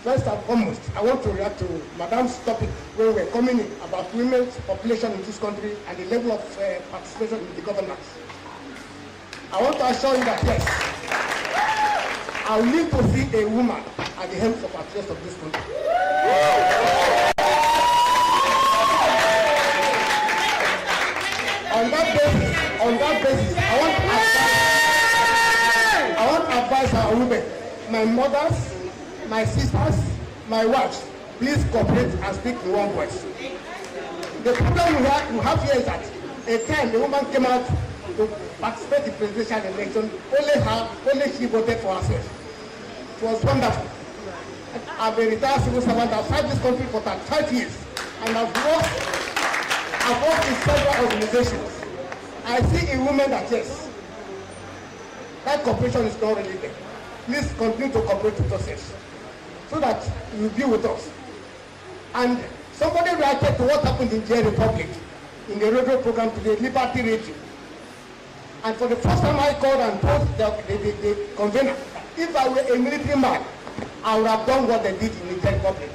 First and foremost, I want to react to Madam's topic when we're coming in about women's population in this country and the level of participation in the governance. I want to assure you that yes, I will live to see a woman at the helm of affairs of this country. On that basis, I want to advise our women, my mothers, my sisters, my wives, please cooperate and speak in one voice. The problem we have here is that a time the woman came out to participate in the presidential election, only she voted for herself. It was wonderful. I've been a retired civil servant. I've served this country for 35 years, and I've worked in several organizations. I see in women that yes, that cooperation is not really there. Please continue to cooperate with us, so that you will be with us. And somebody reacted to what happened in J Republic in the radio program today, Liberty Radio. And for the first time, I called and told the convener, if I were a military man, I would have done what they did in the J Republic.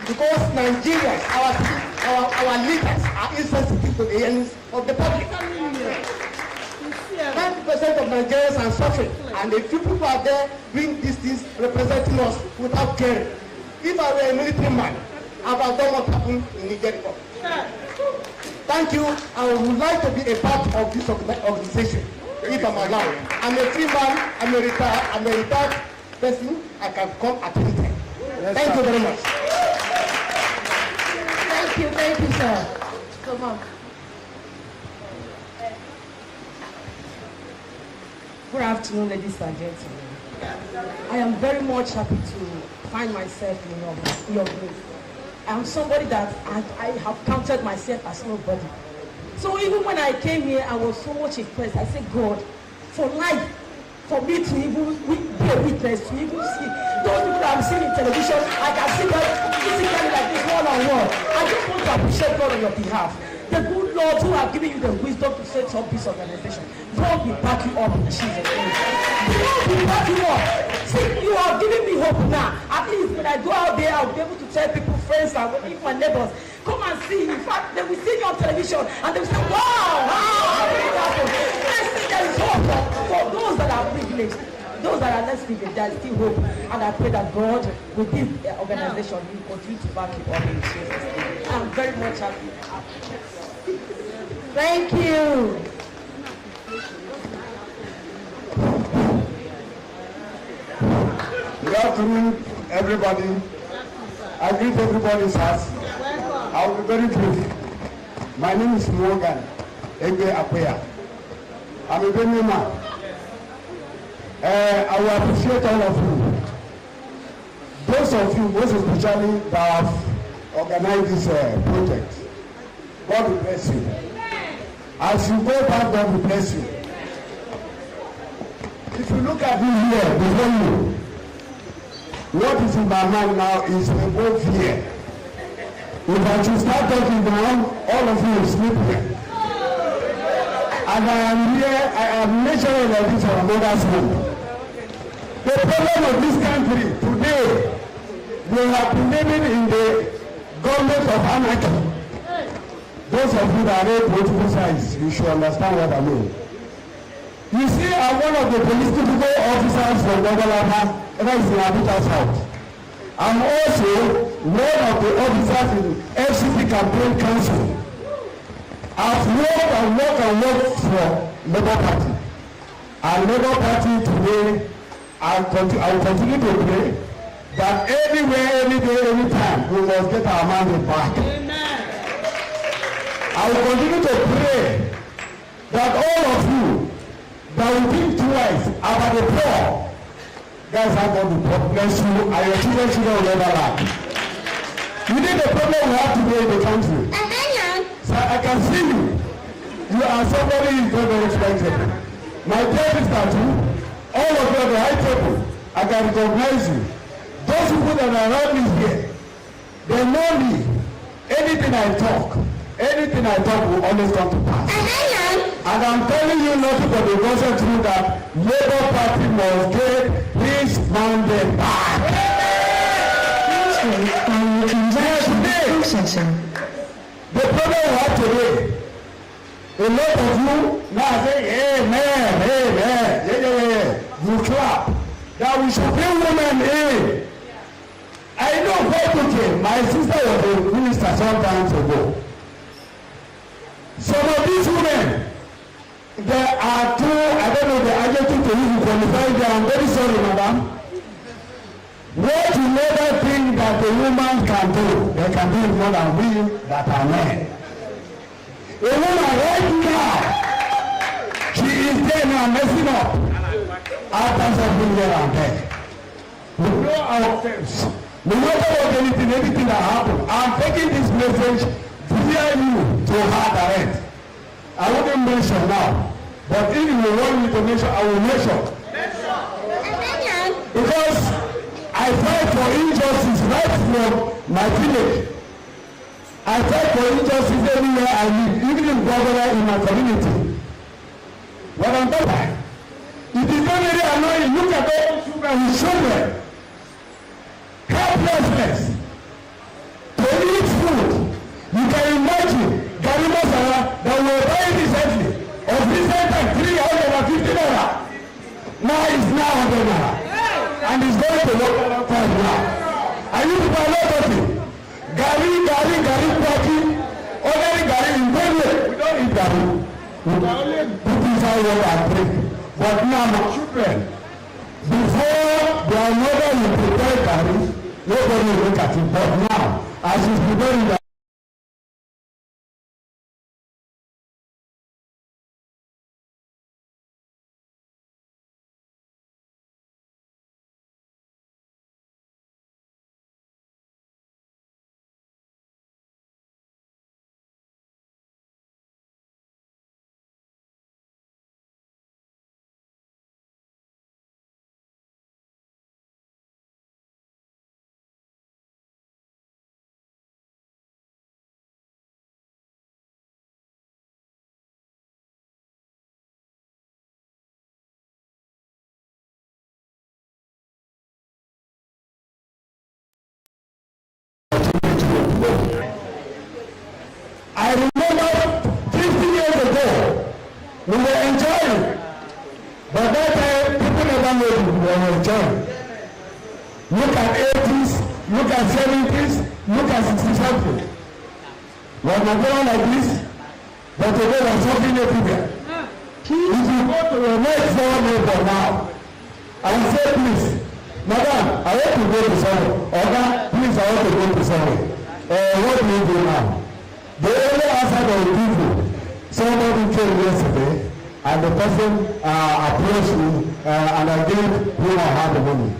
Because Nigerians, our leaders are insensitive to the ends of the public. 90% of Nigerians are suffering, and the few people are there doing these things, representing us without caring. If I were a military man, I would have done what happened in the J Republic. Thank you. I would like to be a part of this organization, if I'm allowed. I'm a free man, I'm a retired person, I can come at any time. Thank you very much. Thank you, sir. Come on. Good afternoon, ladies and gentlemen. I am very much happy to find myself in your group. I am somebody that I have counted myself as nobody. So even when I came here, I was so much impressed. I said, God, for life, for me to even be a witness, to even see those people that I'm seeing in television, I can see them physically like this one-on-one. I just want to appreciate God on your behalf. The good Lord who have given you the wisdom to set up this organization, God will back you up in Jesus' name. God will back you up. See, you have given me hope. hope now. At least when I go out there, I'll be able to tell people, friends, and even my neighbors, come and see. In fact, they will see me on television and they will say, wow, how did it happen? I see there is hope for those that are privileged. Those that are less privileged, there is still hope. And I pray that God, with this organization, will continue to back you up in Jesus' name. I'm very much happy. Thank you. Good afternoon, everybody. I greet everybody's house. I will be very brief. My name is Morgan Egbe Akwea. I'm a Benue man. I will appreciate all of you. Those of you, most especially, that have organized this project. God will bless you. As you go back, God will bless you. If you look at me here before you, what is in my mind now is above here. If I should start talking now, all of you will sleep here. And I am here, I am measuring like this for mother's home. The problem of this country today, we have been living in the government of anarchy. Those of you that read political science, you should understand what I mean. You see, I'm one of the political officers from Gobalaba, that is in Abuja South. I'm also one of the officers in FCT Campaign Council. I've worked for Labour Party. And Labour Party today, I will continue to pray that anywhere, any day, any time, we must get our mandate back. Amen. I will continue to pray that all of you that will think twice about the poor, guys, I'm going to bless you and your children will never lack. You need the problem we have today in the country. So I can see you. You are somebody who is very, very flexible. My dear Mr. Too, all of you at the high table, I can recognize you. Those people that are around me here, they know me. Anything I talk will always come to pass. And I'm telling you nothing but the gospel truth that Labour Party must get his mandate back. The problem we have today, a lot of you now say, amen, yeah. You clap. That we should bring women in. I know very okay. My sister was a minister some time ago. Some of these women, there are two, I don't know the adjective to use to qualify them. I'm very sorry, madam. What you never think that the woman can do, they can do more than we that are men. A woman right now, she is there now messing up. After something here and there. We know ourselves. No matter what anything that happens, I'm taking this message via you to her direct. I wouldn't mention now, but if you want me to mention, I will mention. Because I fight for injustice right from my village. I fight for injustice anywhere I live, even in governor in my community. What I'm talking about. It is not very annoying. Look at all those children who children. Helplessness. To eat food. You can imagine Gary Masara that were buying recently of recent time 350 naira. Now it's now 100 naira. And it's going to work around time now. And you people are not talking. Gary, Kwaki, ordinary Gary in Benue. We don't eat Gary. We can only put inside water and drink. But now my children, before their mother will prepare Gary, nobody will look at it. But now, as she's preparing that, I remember 50 years ago, we were enjoying. But that time, people never knew we were enjoying. Look at 80s, look at 70s, look at 60-something. Was Nigeria like this? But today we are suffering everywhere. If you go to your next door neighbor now, and say, please, madam, I want to go to somewhere. Oga, please, I want to go to somewhere. What do you do now? The only answer they will give you, somebody came yesterday, and the person approached me, and I gave him or her the money.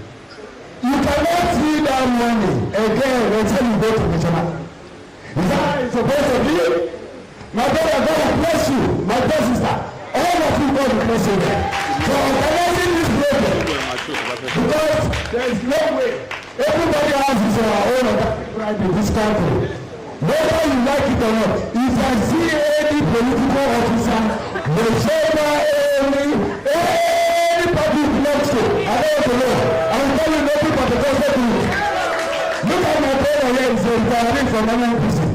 You cannot see that money again until you go to the channel. Is that how it's supposed to be? My brother, God bless you, my dear sister. All of you, God bless you. For organizing this program, because there is no way. Everybody has his own right in this country. Whether you like it or not, if I see any political officer, whichever any party belongs to, I don't know. I'm telling nothing but the gospel to you. Look at my brother here, he's retiring from Nigerian prison.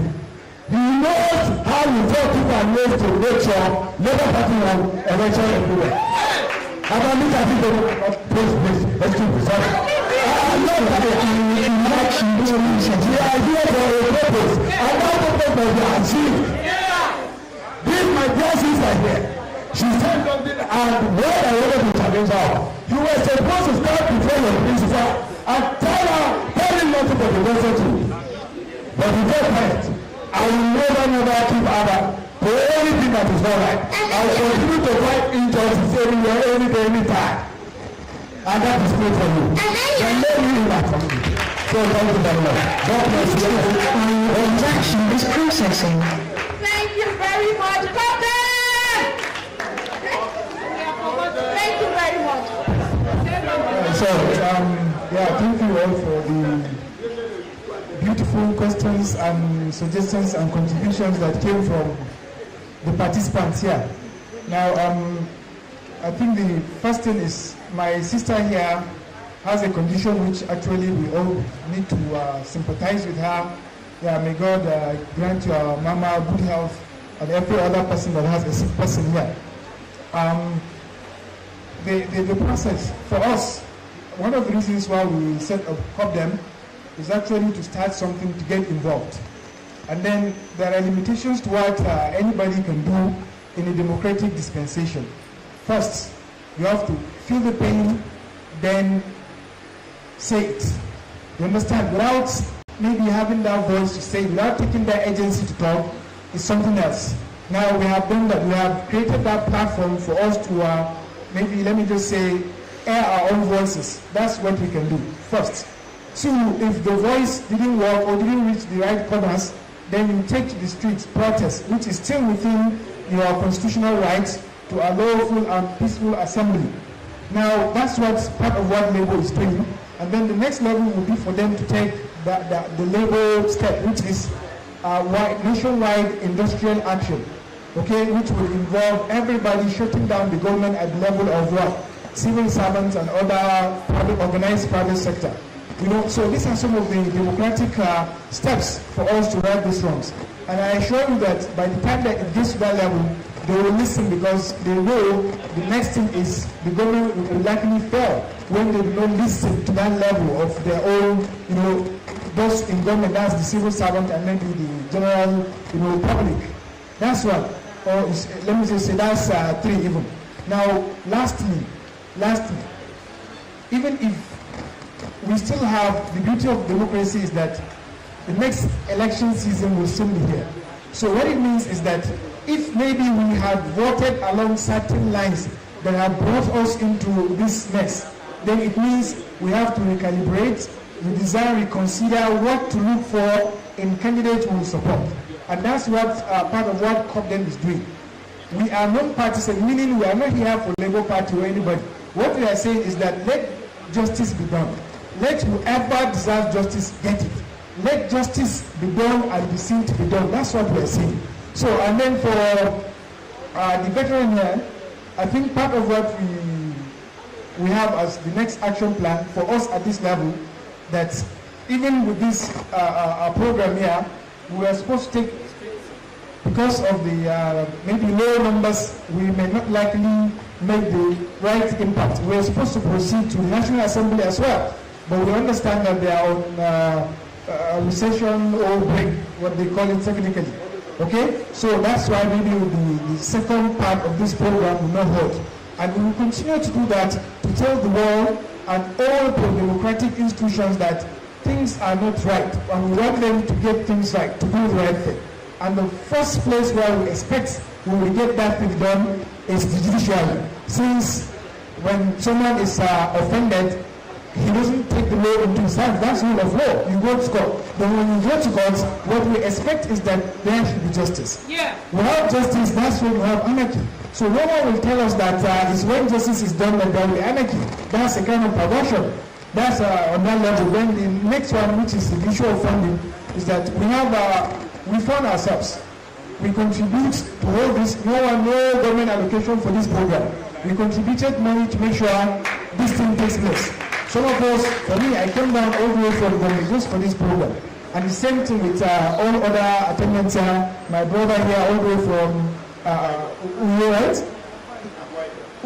He knows how we talk to and ways to make sure Labour Party will eventually everywhere. And I look at it, please, excuse me, sorry. I love that we are here for a purpose, and that purpose must be achieved. This my dear sister here, she said something, and when I wanted to challenge her, you were supposed to stand before your principal and tell him nothing but the lesson to you. But he kept quiet. I will never keep Ada for anything that is not right. I will continue to fight injustice everywhere, any day, any time. And that is good for you. Then let me in that community. So thank you very much. God bless you. Transaction is processing. Thank you very much. CopDem! Thank you very much. Thank you all for the beautiful questions and suggestions and contributions that came from the participants here. Now, I think the first thing is my sister here has a condition which actually we all need to sympathize with her. Yeah, may God grant your mama good health and every other person that has a sick person here. The process for us, one of the reasons why we set up CopDem is actually to start something to get involved. And then there are limitations to what anybody can do in a democratic dispensation. First, you have to feel the pain, then say it. You understand? Without maybe having that voice to say, without taking that agency to talk, is something else. Now we have done that. We have created that platform for us to maybe, let me just say, air our own voices. That's what we can do first. So if the voice didn't work or didn't reach the right corners, then you take to the streets, protest, which is still within your constitutional rights to a lawful and peaceful assembly. Now, that's what's part of what Labour is doing. And then the next level will be for them to take the Labour step, which is nationwide industrial action, okay, which will involve everybody shutting down the government at the level of what? Civil servants and other organized private sector. You know, so these are some of the democratic steps for us to right these wrongs. And I assure you that by the time that it gets to that level, they will listen because they know the next thing is the government will likely fail when they do not listen to that level of their own, you know, those in government, that's the civil servant and maybe the general, you know, public. That's one. Or let me just say that's three even. Now, lastly, even if we still have, the beauty of democracy is that the next election season will soon be here. So what it means is that if maybe we had voted along certain lines that have brought us into this mess, then it means we have to recalibrate, redesign, reconsider what to look for in candidates we will support. And that's what part of what CopDem is doing. We are non-partisan, meaning we are not here for Labour Party or anybody. What we are saying is that let justice be done. Let whoever deserves justice get it. Let justice be done and be seen to be done. That's what we are saying. So, and then for the veteran here, I think part of what we have as the next action plan for us at this level, that even with this program here, we are supposed to take, because of the maybe low numbers, we may not likely make the right impact. We are supposed to proceed to the National Assembly as well, but we understand that they are on recession or break, what they call it technically. Okay, so that's why maybe the second part of this program will not hold, and we will continue to do that to tell the world and all the democratic institutions that things are not right, and we want them to get things right, to do the right thing. And the first place where we expect we will get that thing done is the judiciary. Since when someone is offended, he doesn't take the law into his hands. That's rule of law. You go to court. But when you go to court, what we expect is that there should be justice. Yeah. Without justice, that's when you have anarchy. So no one will tell us that it's when justice is done that there will be anarchy. That's a kind of perversion. That's on that level. Then the next one, which is the issue of funding, is that we found ourselves. We contribute to all this. No government allocation for this program. We contributed money to make sure this thing takes place. Some of us, for me, I came down all the way from Gombe just for this program. And the same thing with all other attendants here. My brother here, all the way from Uyo, right?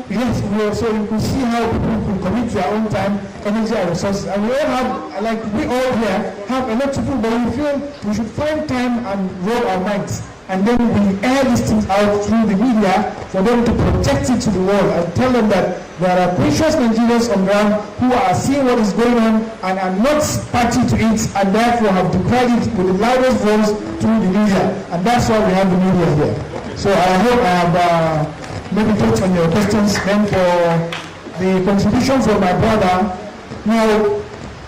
Yes, Uyo. So you can see how people can commit their own time, energy, and resources. And we all have, like we all here, have a lot to do, but we feel we should find time and roll our minds. And then we air these things out through the media for them to project it to the world and tell them that there are precious Nigerians on ground who are seeing what is going on and are not party to it, and therefore have decried it with the loudest voice through the media. And that's why we have the media here. So I hope I have maybe touched on your questions. Then for the contribution from my brother, now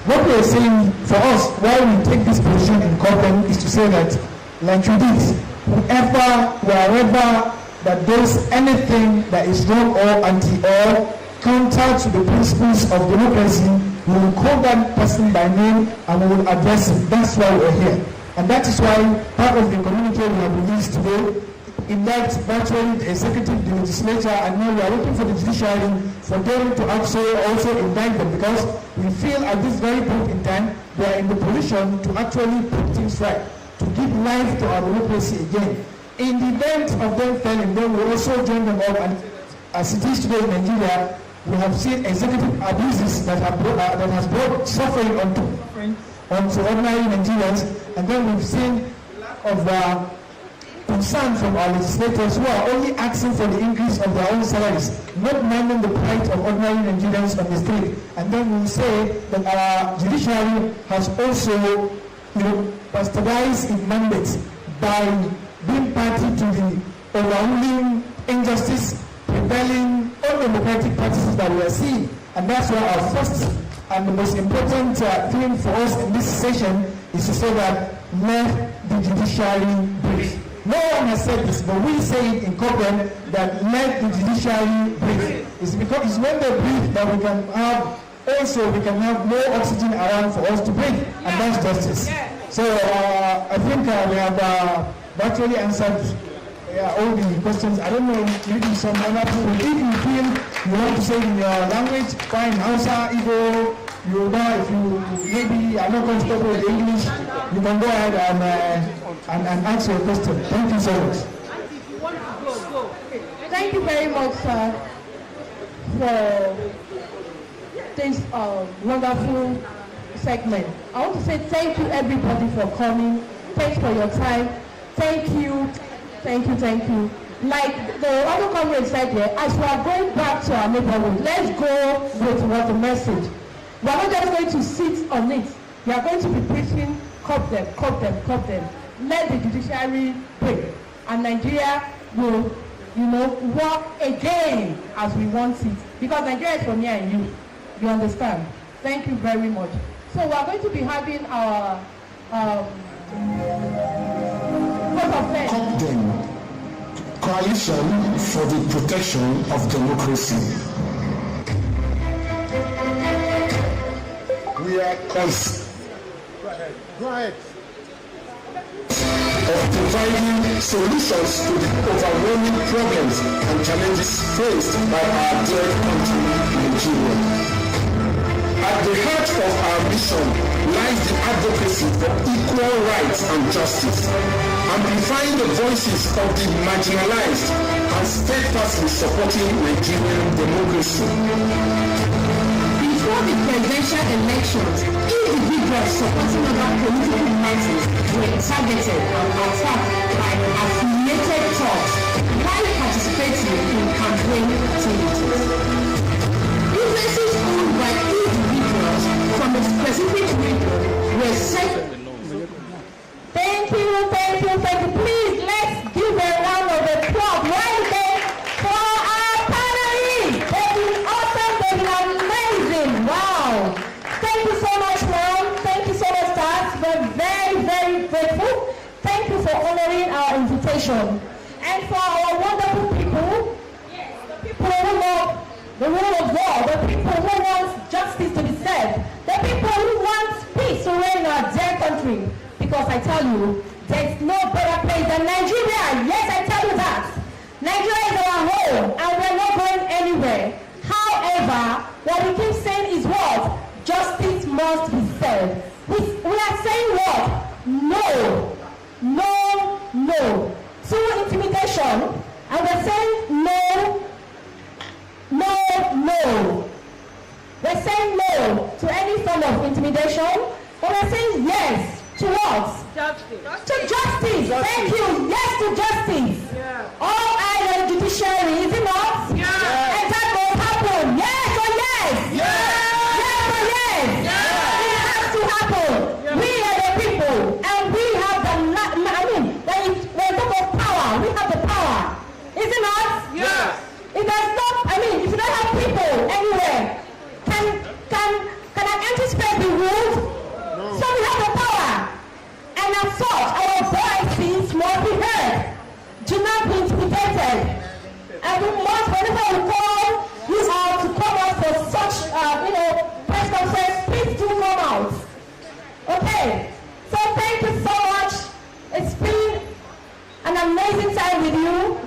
what we are saying for us, why we take this position in CopDem, is to say that, like you did, whoever, wherever that does anything that is wrong or anti-or counter to the principles of democracy, we will call that person by name and we will address him. That's why we're here. And that is why part of the communique we have released today, in that virtually the executive, the legislature, and now we are looking for the judiciary for them to also indict them, because we feel at this very point in time they are in the position to actually put things right, to give life to our democracy again. In the event of them failing, then we also join them up, and as it is today in Nigeria, we have seen executive abuses that has brought suffering onto ordinary Nigerians, and then we've seen of concern from our legislators who are only asking for the increase of their own salaries, not minding the plight of ordinary Nigerians on the street. And then we say that our judiciary has also bastardized its mandate by being party to the overwhelming injustice, prevailing undemocratic practices that we are seeing. And that's why our first and the most important thing for us in this session is to say that let the judiciary breathe. No one has said this, but we say it in CopDem that let the judiciary breathe. It's because it's when they breathe that we can have more oxygen around for us to breathe, and that's justice. So I think we have virtually answered all the questions. I don't know, maybe some other people, if you feel you want to say in your language, fine, Hausa, Igbo, Yoruba, if you maybe are not comfortable with English, you can go ahead and answer your question. Thank you so much. Thank you very much, sir, for this wonderful segment. I want to say thank you everybody for coming. Thanks for your time. Thank you. Like the other comrade said here, as we are going back to our neighborhood, let's go with what the message. We are not just going to sit on it. We are going to be preaching CopDem. Let the judiciary break, and Nigeria will, work again as we want it. Because Nigeria is for me and you. You understand? Thank you very much. So we are going to be having our CopDem, Coalition for the Protection of Democracy. We are Go ahead. of providing solutions to the overwhelming problems and challenges faced by our dear country, Nigeria. At the heart of our mission revitalize the advocacy for equal rights and justice, amplifying the voices of the marginalized and steadfastly supporting Nigerian democracy. Before the presidential elections, individuals supporting other political parties were targeted and attacked by affiliated thugs while participating in campaign activities. Businesses owned by individuals from a specific region were set. Thank you. Please, let's give a round of applause right there for our panelists. They've been awesome, they've been amazing. Wow. Thank you so much, ma'am. Thank you so much, staff. We're very, very grateful. Thank you for honoring our invitation. And for our wonderful people, yes, the people who love the rule of law, the people who want justice to be served, the people who want peace to reign in our dear country. Because I tell you, there's no better place than Nigeria. Yes, I tell you that. Nigeria is our home, and we're not going anywhere. However, what we keep saying is what? Justice must be served. We are saying what? No. To intimidation, and we're saying no. We're saying no to any form of intimidation, but we're saying yes to what? Justice. To justice. Thank you. Yes to justice. Yeah. All eyes on the judiciary, is it not? Yeah. And that will happen. Yes or yes? Yeah. Yes or yes? Yeah. It has to happen. Yeah. We are the people, and we have the, when talk of power, we have the power. Is it not? Yeah. It does not, if you don't have people anywhere, can an empty space be ruled? No. So we have the power. And as such, our voices must be heard. Do not be intimidated. And we must, whenever we call you out to come out for such, press conference, please do come out. Okay? So thank you so much. It's been an amazing time with you.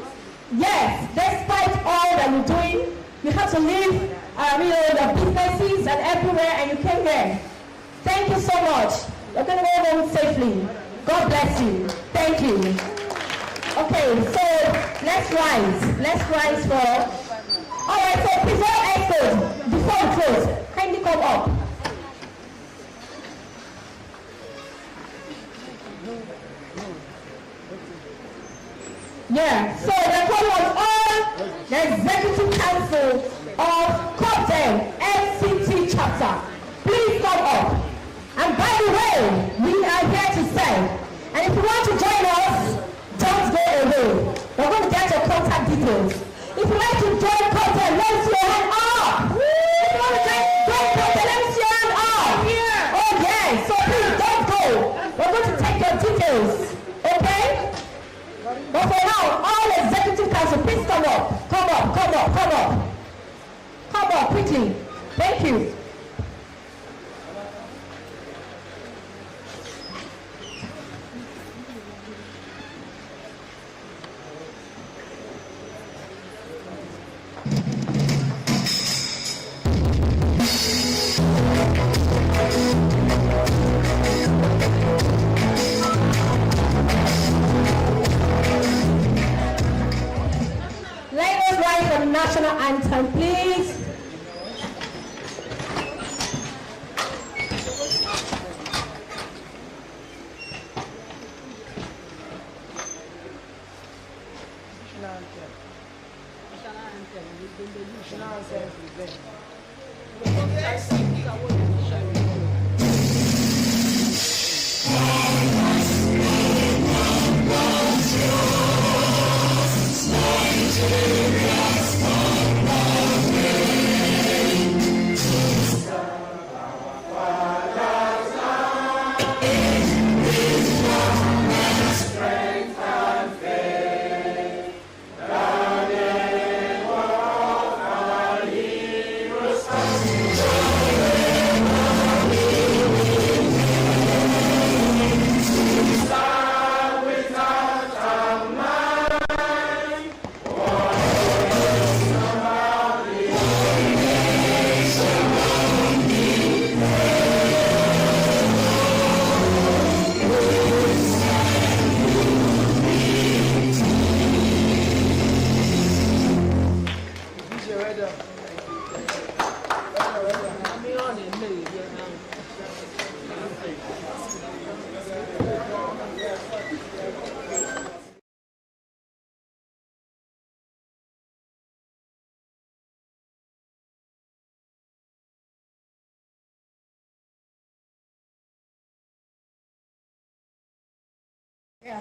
Yes, despite all that you're doing, you have to leave, the businesses and everywhere, and you came here. Thank you so much. You're going to go home safely. God bless you. Thank you. Okay, so let's rise. Let's rise for... All right, so before we close, kindly come up. Yeah, so the call was on the Executive Council of CopDem FCT chapter. Please come up. And by the way, we are here to serve. And if you want to join us, don't go away. We're going to get your contact details. If you like to join CopDem, let me see your hand up. If you want to join CopDem, let me see your hand up. Yeah. Oh yeah, so please don't go. We're going to take your details. Okay? But for now, all executive council, please come up. Come up quickly. Thank you. Let us rise for the national anthem, please. Yeah.